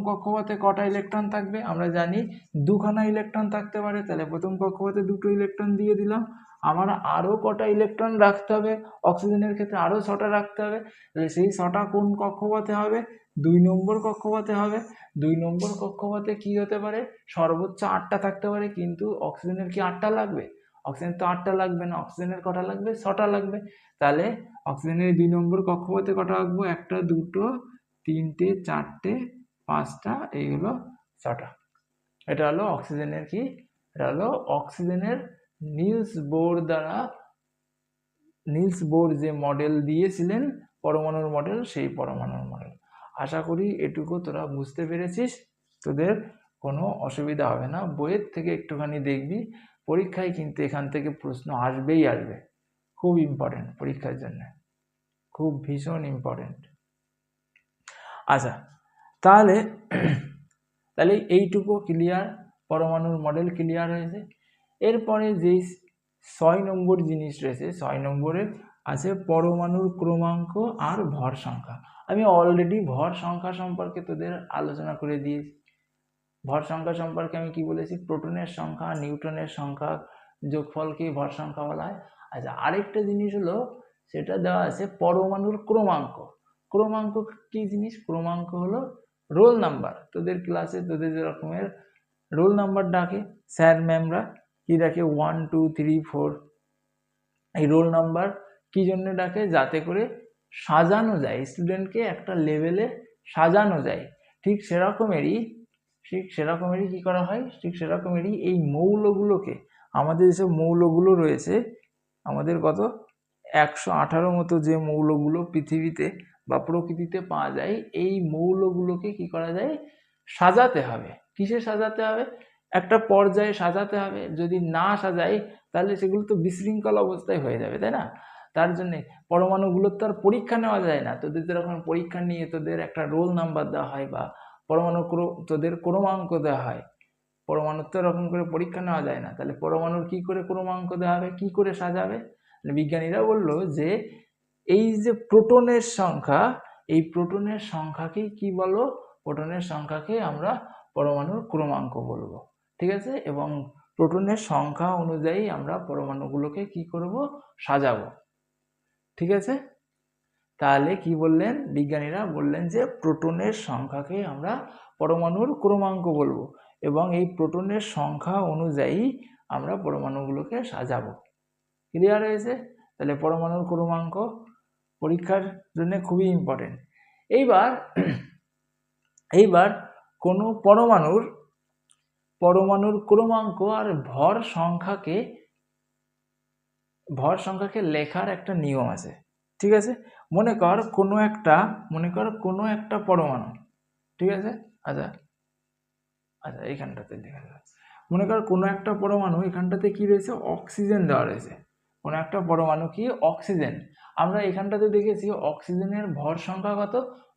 কক্ষপথে কটা ইলেকট্রন থাকবে, আমরা জানি 2খানা ইলেকট্রন থাকতে পারে। তাহলে প্রথম কক্ষপথে 2টো ইলেকট্রন দিয়ে দিলাম। আমার আরো কটা ইলেকট্রন রাখতে হবে, অক্সিজেনের ক্ষেত্রে আরো 6টা রাখতে হবে। তাহলে সেই 6টা কোন কক্ষপথে হবে, 2 নম্বর কক্ষপথে হবে। 2 নম্বর কক্ষপথে কি হতে পারে, সর্বোচ্চ 8টা থাকতে পারে, কিন্তু অক্সিজেনের কি 8টা লাগবে, অক্সিজেনের তো 8টা লাগবে না, অক্সিজেনের কটা লাগবে, 6টা লাগবে। তাহলে অক্সিজেনের 2 নম্বর কক্ষপথে কটা রাখবো, 1টা 2টো 3টে 4টে 5টা, এই হলো 6টা। এটা হলো অক্সিজেনের কি, এটা হলো অক্সিজেনের নিলস বোর যে মডেল দিয়েছিলেন পরমাণুর মডেল, সেই পরমাণুর মডেল। আশা করি এটুকু তোরা বুঝতে পেরেছিস, তোদের কোনো অসুবিধা হবে না। বইয়ের থেকে একটুখানি দেখবি, পরীক্ষায় কিন্তু এখান থেকে প্রশ্ন আসবেই আসবে, খুব ইম্পর্টেন্ট পরীক্ষার জন্য, খুব ভীষণ ইম্পর্টেন্ট। আচ্ছা, তাহলে এইটুকু ক্লিয়ার, পরমাণুর মডেল ক্লিয়ার হয়েছে। এরপরে যেই 6 নম্বর জিনিস রয়েছে, 6 নম্বরে আছে পরমাণুর ক্রমাঙ্ক আর ভর সংখ্যা। আমি অলরেডি ভর সংখ্যা সম্পর্কে তোদের আলোচনা করে দিয়েছি। ভর সংখ্যা সম্পর্কে আমি কি বলেছি, প্রোটনের সংখ্যা নিউট্রনের সংখ্যা যোগফলকে ভর সংখ্যা বলা হয়। আচ্ছা, আরেকটা জিনিস হলো, সেটা দেওয়া আছে পরমাণুর ক্রমাঙ্ক। ক্রমাঙ্ক কি জিনিস, ক্রমাঙ্ক হলো রোল নাম্বার। তোদের ক্লাসে তোদের যে রকমের রোল নাম্বার ডাকে স্যার ম্যামরা, কি ডাকে 1 2 3 4, এই রোল নাম্বার কি জন্য ডাকে, যাতে করে সাজানো যায়, স্টুডেন্টকে একটা লেভেলে সাজানো যায়। ঠিক সেরকমেরই কি করা হয়, ঠিক সেরকমেরই এই মৌলগুলোকে, আমাদের যেসব মৌলগুলো রয়েছে, আমাদের কত 118 মতো যে মৌলগুলো পৃথিবীতে বা প্রকৃতিতে পাওয়া যায়, এই মৌলগুলোকে কি করা যায়, সাজাতে হবে। কিসে সাজাতে হবে, একটা পর্যায়ে সাজাতে হবে। যদি না সাজাই তাহলে সেগুলো তো বিশৃঙ্খল অবস্থায় হয়ে যাবে, তাই না? তার জন্যে পরমাণুগুলোর তো আর পরীক্ষা নেওয়া যায় না। তোদের যেরকম পরীক্ষা নিয়ে তোদের একটা রোল নাম্বার দেওয়া হয় বা পরমাণু তোদের ক্রমাঙ্ক দেওয়া হয়, পরমাণুর তো এরকম করে পরীক্ষা নেওয়া যায় না। তাহলে পরমাণুর কি করে ক্রমাঙ্ক দেওয়া হবে, কি করে সাজাবে? বিজ্ঞানীরা বললো যে এই যে প্রোটনের সংখ্যা, এই প্রোটনের সংখ্যাকেই কি বলো, প্রোটনের সংখ্যাকে আমরা পরমাণুর ক্রমাঙ্ক বলবো, ঠিক আছে? এবং প্রোটনের সংখ্যা অনুযায়ী আমরা পরমাণুগুলোকে কি করব, সাজাবো, ঠিক আছে? তাহলে কি বললেন বিজ্ঞানীরা, বললেন যে প্রোটনের সংখ্যাকে আমরা পরমাণুর ক্রমাঙ্ক বলবো, এবং এই প্রোটনের সংখ্যা অনুযায়ী আমরা পরমাণুগুলোকে সাজাবো। ক্লিয়ার হয়েছে? তাহলে পরমাণুর ক্রমাঙ্ক পরীক্ষার জন্য খুবই ইম্পর্টেন্ট। এইবার কোনো পরমাণুর ক্রমাঙ্ক আর ভর সংখ্যাকে লেখার একটা নিয়ম আছে, ঠিক আছে? মনে কর কোনো একটা পরমাণু, ঠিক আছে? আচ্ছা, এইখানটাতে লেখা যাচ্ছে, মনে কর কোনো একটা পরমাণু, এখানটাতে কি রয়েছে, অক্সিজেন দেওয়া রয়েছে। কোনো একটা পরমাণু কি, অক্সিজেন। আমরা এখানটাতে দেখেছি অক্সিজেনের ভর সংখ্যা কত,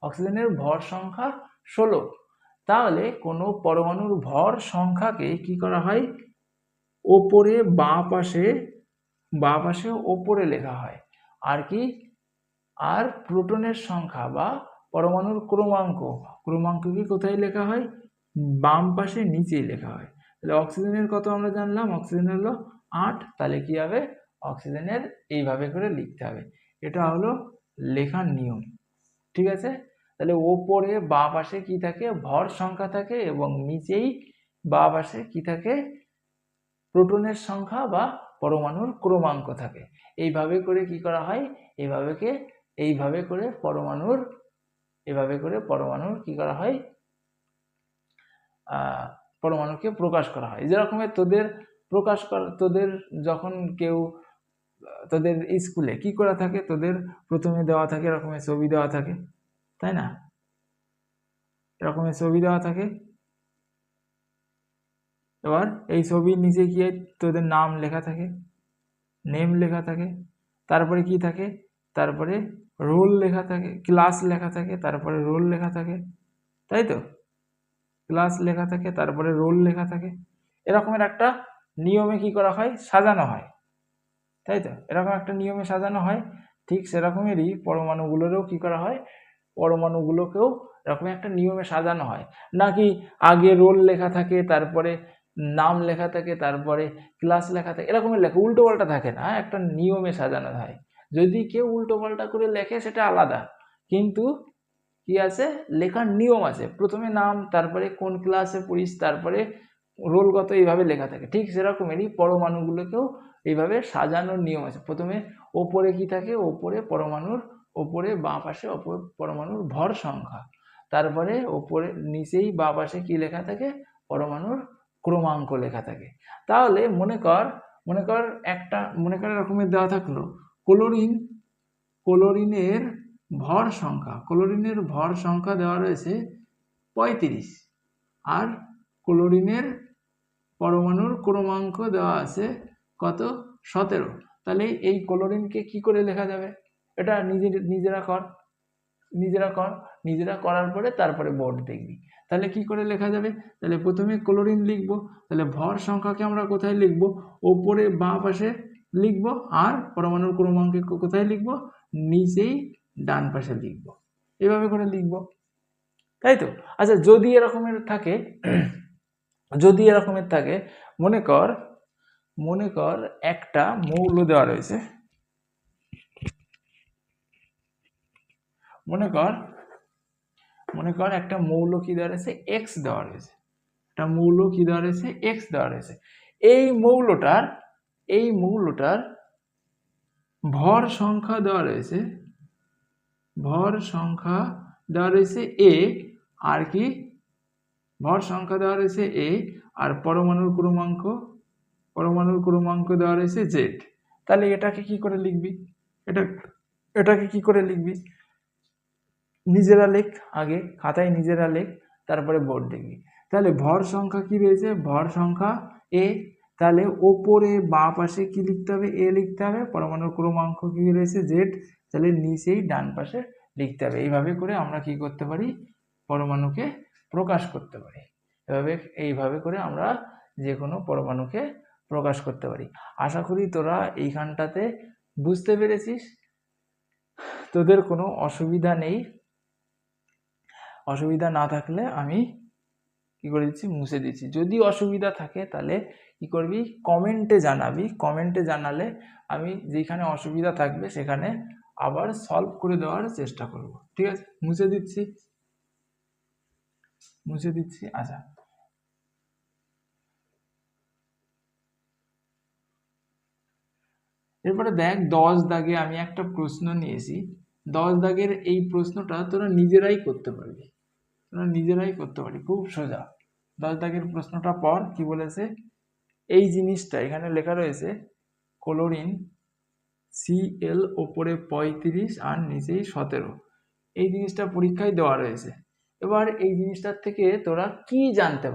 অক্সিজেনের ভর সংখ্যা 16। তাহলে কোনো পরমাণুর ভর সংখ্যাকে কি করা হয়, ওপরে বাঁ পাশে ওপরে লেখা হয়। আর কি, আর প্রোটনের সংখ্যা বা পরমাণুর ক্রমাঙ্ক কি কোথায় লেখা হয়, বাম পাশে নিচেই লেখা হয়। তাহলে অক্সিজেনের কত আমরা জানলাম, অক্সিজেন হলো 8। তাহলে কি হবে, অক্সিজেনের এইভাবে করে লিখতে হবে। এটা হলো লেখার নিয়ম, ঠিক আছে? তাহলে ওপরে বাঁ পাশে কি থাকে, ভর সংখ্যা থাকে, এবং নিচেই বাঁ পাশে কি থাকে, প্রোটনের সংখ্যা বা পরমাণুর ক্রমাঙ্ক থাকে। এইভাবে করে কি করা হয়, এইভাবে করে পরমাণুর কি করা হয়, পরমাণুকে প্রকাশ করা হয়। যেরকমের তোদের যখন কেউ তোদের স্কুলে কি করা থাকে, তোদের প্রথমে দেওয়া থাকে এরকমের ছবি দেওয়া থাকে, তাই না? এরকমের ছবি দেওয়া থাকে। এবার এই ছবির নিচে গিয়ে তোদের নাম লেখা থাকে, নেম লেখা থাকে, তারপরে কি থাকে, তারপরে রোল লেখা থাকে, ক্লাস লেখা থাকে, তারপরে রোল লেখা থাকে, তাই তো? ক্লাস লেখা থাকে, তারপরে রোল লেখা থাকে। এরকমের একটা নিয়মে কি করা হয়, সাজানো হয়, তাই তো? এরকম একটা নিয়মে সাজানো হয়। ঠিক সেরকমেরই পরমাণুগুলোরও কি করা হয়, পরমাণুগুলোকেও এরকম একটা নিয়মে সাজানো হয়। নাকি আগে রোল লেখা থাকে, তারপরে নাম লেখা থাকে, তারপরে ক্লাস লেখা থাকে, এরকমের লেখা উল্টো পাল্টা থাকে না, একটা নিয়মে সাজানো হয়। যদি কেউ উল্টো পাল্টা করে লেখে সেটা আলাদা, কিন্তু কি আছে, লেখার নিয়ম আছে। প্রথমে নাম, তারপরে কোন ক্লাসে পড়িস, তারপরে রোলগত এইভাবে লেখা থাকে। ঠিক সেরকমেরই পরমাণুগুলোকেও এইভাবে সাজানোর নিয়ম আছে। প্রথমে ওপরে কি থাকে, ওপরে বাঁ পাশে পরমাণুর ভর সংখ্যা, তারপরে ওপরে নিচেই বাঁ পাশে কি লেখা থাকে, পরমাণুর ক্রমাঙ্ক লেখা থাকে। তাহলে মনে কর এরকমের দেওয়া থাকলো ক্লোরিনের ভর সংখ্যা দেওয়া রয়েছে 35, আর ক্লোরিনের পরমাণুর ক্রমাঙ্ক দেওয়া আছে কত, 17। তাহলে এই ক্লোরিনকে কি করে লেখা যাবে, এটা নিজেরা করার পরে তারপরে বোর্ড দেখবি। তাহলে কি করে লেখা যাবে, তাহলে প্রথমে ক্লোরিন লিখবো, তাহলে ভর সংখ্যাকে আমরা কোথায় লিখবো, ওপরে বাঁ পাশে লিখবো, আর পরমাণুর ক্রমাঙ্কে কোথায় লিখবো, নিচেই ডান পাশে লিখবো। এভাবে করে লিখবো, তাই তো? আচ্ছা, যদি এরকমের থাকে, মনে কর একটা মৌল দেওয়া রয়েছে, মনে কর একটা মৌল কি দেওয়া রয়েছে, এক্স দেওয়া রয়েছে, একটা মৌল কি দেওয়া রয়েছে, এক্স দেওয়া রয়েছে। এই মৌলটার ভর সংখ্যা দেওয়া রয়েছে, এ, আর কি, ভর সংখ্যা দেওয়া রয়েছে এ, আর পরমাণুর ক্রমাঙ্ক দেওয়া রয়েছে জেড। তাহলে এটাকে কি করে লিখবি, এটাকে কি করে লিখবি, নিজেরা লেখ, আগে খাতায় নিজেরা লেখ, তারপরে বোর্ড দেখবি। তাহলে ভর সংখ্যা কি রয়েছে, ভর সংখ্যা এ, তাহলে ওপরে বাঁ পাশে কি লিখতে হবে, এ লিখতে হবে, পরমাণুর ক্রমাঙ্ক কি রয়েছে জেড, তাহলে নিচেই ডান পাশে লিখতে হবে। এইভাবে করে আমরা কি করতে পারি, পরমাণুকে প্রকাশ করতে পারি। এইভাবে করে আমরা যে কোনো পরমাণুকে প্রকাশ করতে পারি। আশা করি তোরা এইখানটাতে বুঝতে পেরেছিস, তোদের কোনো অসুবিধা নেই। অসুবিধা না থাকলে আমি কি করে দিচ্ছি, মুছে দিচ্ছি। যদি অসুবিধা থাকে তাহলে কি করবি, কমেন্টে জানাবি। কমেন্টে জানালে আমি যেখানে অসুবিধা থাকবে সেখানে আবার সলভ করে দেওয়ার চেষ্টা করব। ঠিক আছে, মুছে দিচ্ছি। আচ্ছা, এরপরে দেখ 10 দাগে আমি একটা প্রশ্ন নিয়েছি। 10 দাগের এই প্রশ্নটা তোরা নিজেরাই করতে পারবি, খুব সোজা। 10 দাগের প্রশ্নটা পর কি বলেছে, এই জিনিসটা এখানে লেখা রয়েছে ক্লোরিন Cl ওপরে 35 আর নিচেই 17, এই জিনিসটা পরীক্ষায় দেওয়া রয়েছে। এবার এই জিনিসটার থেকে তোরা কি জানতে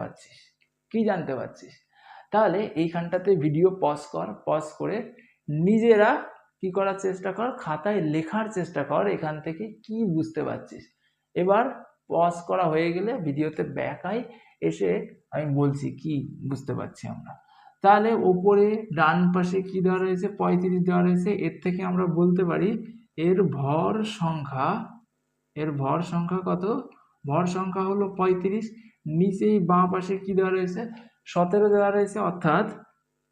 পারছিস, তাহলে এইখানটাতে ভিডিও পজ করে নিজেরা কি করার চেষ্টা কর, খাতায় লেখার চেষ্টা কর এখান থেকে কি বুঝতে পারছিস। এবার পজ করা হয়ে গেলে ভিডিওতে ব্যাক আই, এসে আমি বলছি কি বুঝতে পারছি আমরা। তাহলে ওপরে ডান পাশে কি দেওয়া রয়েছে, 35 দেওয়া রয়েছে। এর থেকে আমরা বলতে পারি এর ভর সংখ্যা কত, ভর সংখ্যা হলো 35। নিচেই বাঁ পাশে কি দেওয়া রয়েছে, 17 দেওয়া রয়েছে। অর্থাৎ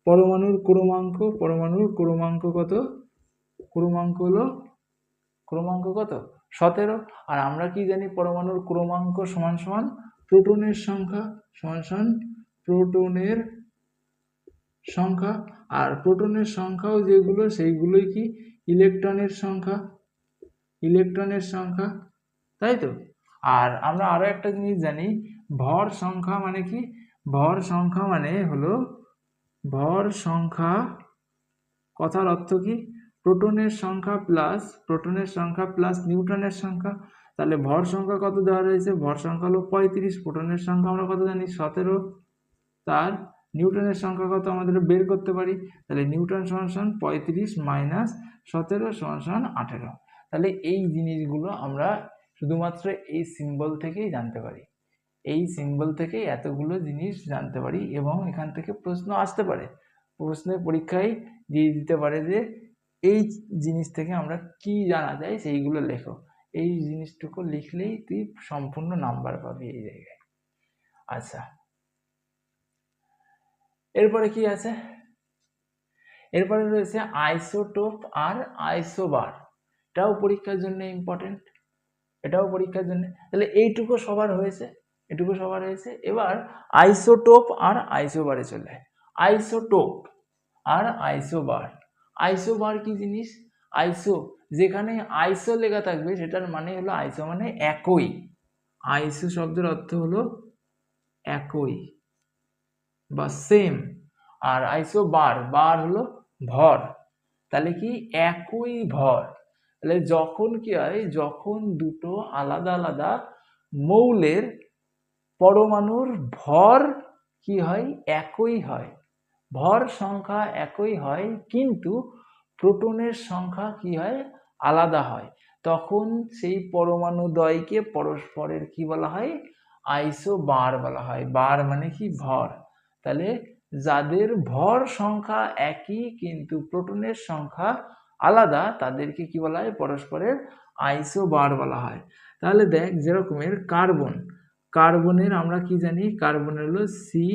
পরমাণুর ক্রমাঙ্ক কত, ক্রমাঙ্ক কত, 17। আর আমরা কি জানি, পরমাণুর ক্রমাঙ্ক সমান সমান প্রোটনের সংখ্যা, প্রোটনের সংখ্যা, আর প্রোটনের সংখ্যাও যেগুলো সেইগুলোই কি ইলেকট্রনের সংখ্যা, ইলেকট্রনের সংখ্যা, তাই তো। আর আমরা আরো একটা জিনিস জানি, ভর সংখ্যা মানে কি, ভর সংখ্যা মানে হলো, ভর সংখ্যা কথার অর্থ কি, প্রোটনের সংখ্যা প্লাস নিউট্রনের সংখ্যা। তাহলে ভর সংখ্যা কত দেওয়া রয়েছে, ভর সংখ্যা হলো 35, প্রোটনের সংখ্যা আমরা কত জানি 17, তার নিউটনের সংখ্যা কত আমাদের বের করতে পারি, তাহলে নিউটন সমান 35 মাইনাস 17 সমান 18। তাহলে এই জিনিসগুলো আমরা শুধুমাত্র এই সিম্বল থেকেই জানতে পারি, এই সিম্বল থেকেই এতগুলো জিনিস জানতে পারি, এবং এখান থেকে প্রশ্ন আসতে পারে, প্রশ্নের পরীক্ষায় দিয়ে দিতে পারে যে এই জিনিস থেকে আমরা কি জানা যায় সেইগুলো লেখো, এই জিনিসটুকু লিখলেই তুই সম্পূর্ণ নাম্বার পাবি এই জায়গায়। আচ্ছা, এরপরে কি আছে, এরপরে রয়েছে আইসোটোপ আর আইসোবার, এটাও পরীক্ষার জন্য ইম্পর্টেন্ট, এটাও পরীক্ষার জন্য। তাহলে এইটুকু সবার হয়েছে, এটুকু সবার হয়েছে। এবার আইসোটোপ আর আইসোবারে চলে। আইসোটোপ আর আইসোবার, আইসোবার কি জিনিস, আইসো যেখানে আইসো লেখা থাকবে সেটার মানে হলো আইসো মানে একই, আইসো শব্দের অর্থ হলো একই বা সেম, আর আইসো বার, বার হলো ভর, তাহলে কি একই ভর। তাহলে যখন কি হয়, যখন দুটো আলাদা আলাদা মৌলের পরমাণুর ভর কি হয়, একই হয়, ভর সংখ্যা একই হয়, কিন্তু প্রোটনের সংখ্যা কি হয়, আলাদা হয়, তখন সেই পরমাণু দ্বয়কে পরস্পরের কি বলা হয়, আইসোবার বলা হয়। বার মানে কি ভর, তাহলে যাদের ভর সংখ্যা একই কিন্তু প্রোটনের সংখ্যা আলাদা তাদেরকে কি বলা হয়, পরস্পরের আইসোবার বলা হয়। তাহলে দেখ, যেরকমের কার্বন, কার্বনের আমরা কি জানি, কার্বনের হলো সি,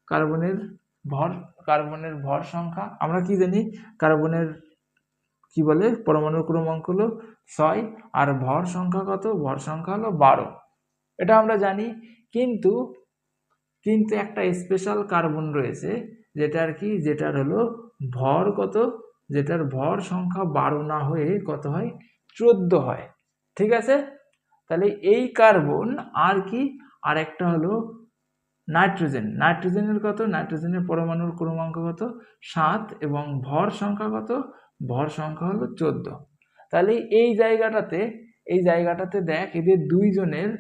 কার্বনের ভর, কার্বনের ভর সংখ্যা আমরা কি জানি, কার্বনের কি বলে পরমাণুর ক্রমাঙ্ক হলো 6, আর ভর সংখ্যা কত, ভর সংখ্যা হলো 12, এটা আমরা জানি। কিন্তু কিন্তু একটা স্পেশাল কার্বন রয়েছে যেটার কি, যেটার হলো ভর কত, যেটার ভর সংখ্যা 12 না হয়ে কত হয়, 14 হয়, ঠিক আছে। তাহলে এই কার্বন আর কি, আর একটা হলো নাইট্রোজেন, নাইট্রোজেনের কত, নাইট্রোজেনের পরমাণুর ক্রমাঙ্ক কত 7, এবং ভর সংখ্যা কত, ভর সংখ্যা হলো 14। তাহলে এই জায়গাটাতে, এই জায়গাটাতে দেখ এদের দুইজনের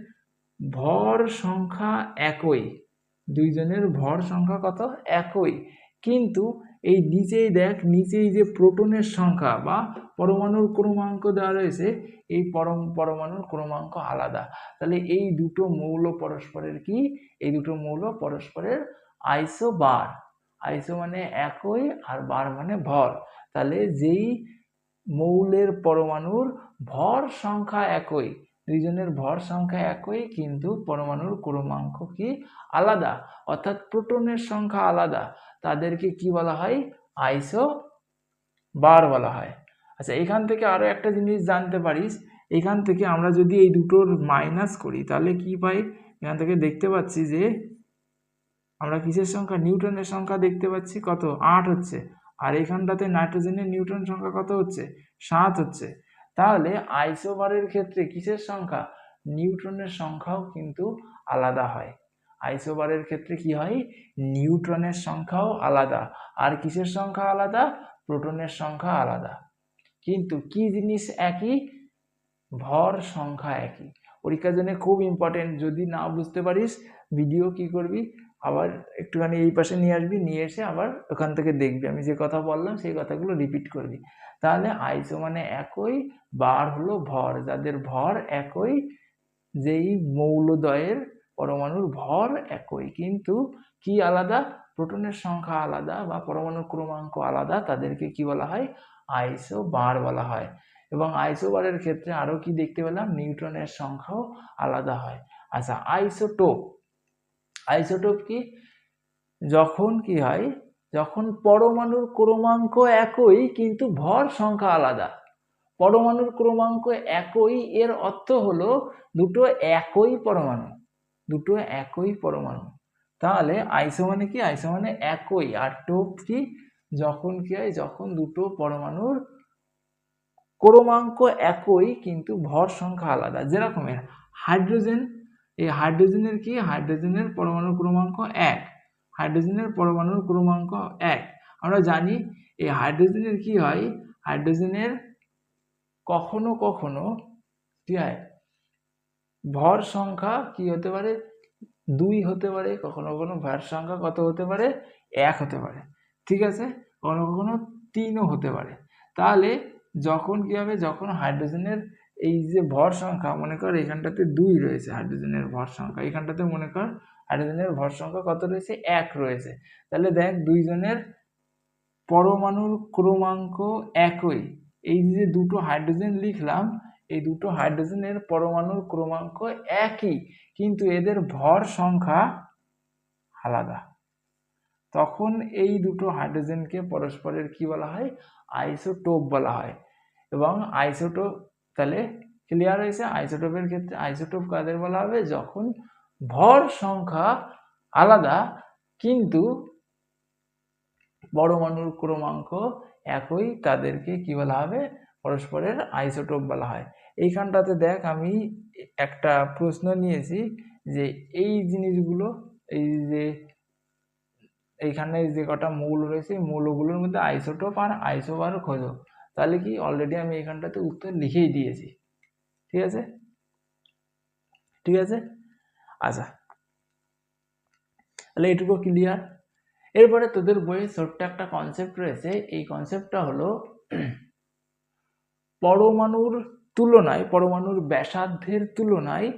ভর সংখ্যা একই, দুইজনের ভর সংখ্যা কত, একই, কিন্তু এই নিচেই দেখ, নিচেই যে প্রোটনের সংখ্যা বা পরমাণুর ক্রমাঙ্ক দেওয়া রয়েছে, এই পরমাণুর ক্রমাঙ্ক আলাদা। তাহলে এই দুটো মৌল পরস্পরের কি, এই দুটো মৌল পরস্পরের আইসোবার, আইসো মানে একই আর বার মানে ভর। তাহলে যেই মৌলের পরমাণুর ভর সংখ্যা একই, দুইজনের ভর সংখ্যা একই কিন্তু পরমাণুর ক্রমাঙ্ক কি আলাদা, অর্থাৎ প্রোটনের সংখ্যা আলাদা, তাদেরকে কি বলা হয়, আইসো বার বলা হয়। আচ্ছা, এখান থেকে আরো একটা জিনিস জানতে পারিস, এখান থেকে আমরা যদি এই দুটোর মাইনাস করি তাহলে কি পাই, এখান থেকে দেখতে পাচ্ছি যে আমরা কিসের সংখ্যা, নিউটনের সংখ্যা দেখতে পাচ্ছি কত, 8 হচ্ছে, আর এখানটাতে নাইট্রোজেনের নিউটন সংখ্যা কত হচ্ছে, 7 হচ্ছে। তাহলে আইসোবারের ক্ষেত্রে কিসের সংখ্যা, নিউট্রনের সংখ্যাও কিন্তু আলাদা হয়, আইসোবারের ক্ষেত্রে কি হয়, নিউট্রনের সংখ্যাও আলাদা, আর কিসের সংখ্যা আলাদা, প্রোটনের সংখ্যা আলাদা, কিন্তু কি জিনিস একই, ভর সংখ্যা একই। পরীক্ষার জন্য খুব ইম্পর্টেন্ট, যদি না বুঝতে পারিস ভিডিও কি করবি, আবার একটুখানি এই পাশে নিয়ে আসবি, নিয়ে এসে আবার ওখান থেকে দেখবি আমি যে কথা বললাম সেই কথাগুলো রিপিট করবি, তাহলে আইসো মানে একই, বার হলো ভর, যাদের ভর একই, যেই মৌলদ্বয়ের পরমাণুর ভর একই কিন্তু কি আলাদা, প্রোটনের সংখ্যা আলাদা বা পরমাণুর ক্রমাঙ্ক আলাদা, তাদেরকে কি বলা হয়, আইসোবার বলা হয়। এবং আইসোবারের ক্ষেত্রে আরো কি দেখতে পেলাম, নিউট্রনের সংখ্যাও আলাদা হয়। আচ্ছা, আইসোটোপ, আইসোটোপ কি, যখন কি হয়, যখন পরমাণুর ক্রমাঙ্ক একই কিন্তু ভর সংখ্যা আলাদা, পরমাণুর ক্রমাঙ্ক একই এর অর্থ হলো দুটো একই পরমাণু, দুটো একই পরমাণু, তাহলে আইসো মানে কি, আইসো মানে একই, আর টোপ কি, যখন কি হয়, যখন দুটো পরমাণুর ক্রমাঙ্ক একই কিন্তু ভর সংখ্যা আলাদা। যেরকম হাইড্রোজেন, এই হাইড্রোজেনের কি, হাইড্রোজেনের পরমাণুর ক্রমাঙ্ক 1, হাইড্রোজেনের পরমাণুর ক্রমাঙ্ক 1। আমরা জানি এই হাইড্রোজেনের কি হয়, হাইড্রোজেনের কখনো কখনো কি হয়, ভর সংখ্যা কি হতে পারে, 2 হতে পারে, কখনো কখনো ভর সংখ্যা কত হতে পারে, 1 হতে পারে, ঠিক আছে, কখনো কখনো 3ও হতে পারে। তাহলে যখন কি হবে, যখন হাইড্রোজেনের এই যে ভর সংখ্যা, মনে কর এখানটাতে 2 রয়েছে হাইড্রোজেনের ভর সংখ্যা, এখানটাতে মনে কর হাইড্রোজেনের ভর সংখ্যা কত রয়েছে, 1 রয়েছে। তাহলে দেখ দুইজনের পরমাণুর ক্রমাঙ্ক একই, এই যে দুটো হাইড্রোজেন লিখলাম, এই দুটো হাইড্রোজেনের পরমাণুর ক্রমাঙ্ক একই কিন্তু এদের ভর সংখ্যা আলাদা। তখন এই দুটো হাইড্রোজেনকে পরস্পরের কি বলা হয়, আইসোটোপ বলা হয়। এবং আইসোটোপ, তাহলে ক্লিয়ার হয়েছে, আইসোটোপের ক্ষেত্রে আইসোটোপ কাদের বলা হবে, যখন ভর সংখ্যা আলাদা কিন্তু পরমাণুর ক্রমাঙ্ক একই, তাদেরকে কি বলা হবে, পরস্পরের আইসোটোপ বলা হয়। এইখানটাতে দেখ আমি একটা প্রশ্ন নিয়েছি যে এই জিনিসগুলো, এই যে এইখানে যে কটা মৌল রয়েছে, মৌলগুলোর মধ্যে আইসোটোপ আর আইসোবার খোঁজো। তাহলে কি অলরেডি আমি এখানটাতে উত্তর লিখেই দিয়েছি, ঠিক আছে, ঠিক আছে। আচ্ছা, তাহলে এটুকু ক্লিয়ার। এরপরে তোদের বইয়ে ছোট্ট একটা কনসেপ্ট রয়েছে, এই কনসেপ্টটা হলো পরমাণুর তুলনায়, পরমাণুর ব্যাসার্ধের তুলনায়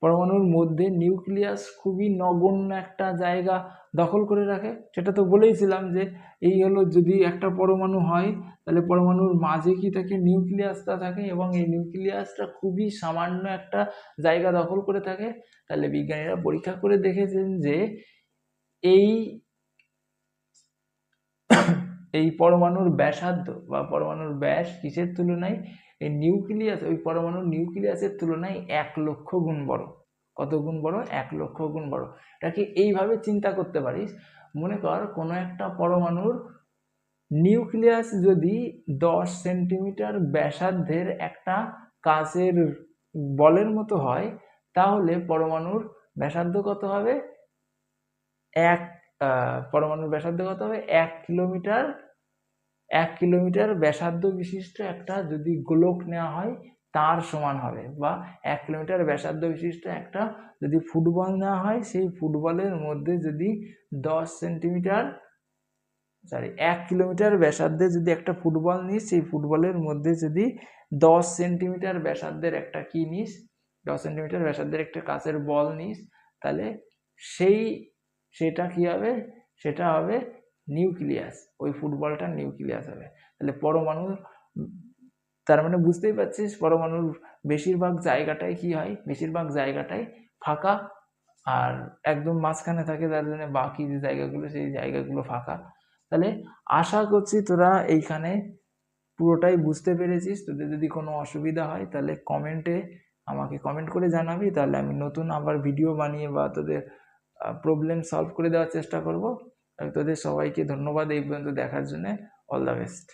পরমাণুর মধ্যে নিউক্লিয়াস খুবই নগণ্য একটা জায়গা দখল করে রাখে। সেটা তো বলেইছিলাম যে এই হলো, যদি একটা পরমাণু হয় তাহলে পরমাণুর মাঝে কি থাকে, নিউক্লিয়াসটা থাকে, এবং এই নিউক্লিয়াসটা খুবই সামান্য একটা জায়গা দখল করে থাকে। তাহলে বিজ্ঞানীরা পরীক্ষা করে দেখেছেন যে এই পরমাণুর ব্যাসার্ধ বা পরমাণুর ব্যাস কিসের তুলনায়, এই নিউক্লিয়াস, ওই পরমাণুর নিউক্লিয়াসের তুলনায় 1 লক্ষ গুণ বড়। কত গুণ বড়, 1 লক্ষ গুণ বড়। এটাকে এইভাবে চিন্তা করতে পারিস, মনে কর কোনো একটা পরমাণুর নিউক্লিয়াস যদি 10 সেন্টিমিটার ব্যাসার্ধের একটা কাচের বলের মতো হয়, তাহলে পরমাণুর ব্যাসার্ধ কত হবে, পরমাণুর ব্যাসার্ধ কত হবে, 1 কিলোমিটার। 1 কিলোমিটার ব্যাসার্ধ বিশিষ্ট একটা যদি গোলক নেওয়া হয় তার সমান হবে, বা 1 কিলোমিটার ব্যাসার্ধ বিশিষ্ট একটা যদি ফুটবল নেওয়া হয়, সেই ফুটবলের মধ্যে যদি 10 সেন্টিমিটার, 1 কিলোমিটার ব্যাসার্ধে যদি একটা ফুটবল নিস, সেই ফুটবলের মধ্যে যদি 10 সেন্টিমিটার ব্যাসার্ধের একটা কি নিস, 10 সেন্টিমিটার ব্যাসার্ধের একটা কাচের বল নিস, তাহলে সেটা কি হবে, সেটা হবে নিউক্লিয়াস, ওই ফুটবলটা নিউক্লিয়াস হবে। তাহলে পরমাণুর, তার মানে বুঝতেই পারছিস পরমাণুর বেশিরভাগ জায়গাটাই কি হয়, বেশিরভাগ জায়গাটাই ফাঁকা, আর একদম মাঝখানে থাকে, তার জন্য বাকি যে জায়গাগুলো, সেই জায়গাগুলো ফাঁকা। তাহলে আশা করছি তোরা এইখানে পুরোটাই বুঝতে পেরেছিস। তোদের যদি কোনো অসুবিধা হয় তাহলে আমাকে কমেন্ট করে জানাবি, তাহলে আমি নতুন আবার ভিডিও বানিয়ে বা তোদের প্রবলেম সলভ করে দেওয়ার চেষ্টা করব। তোদের সবাইকে ধন্যবাদ এই পর্যন্ত দেখার জন্য। All the best.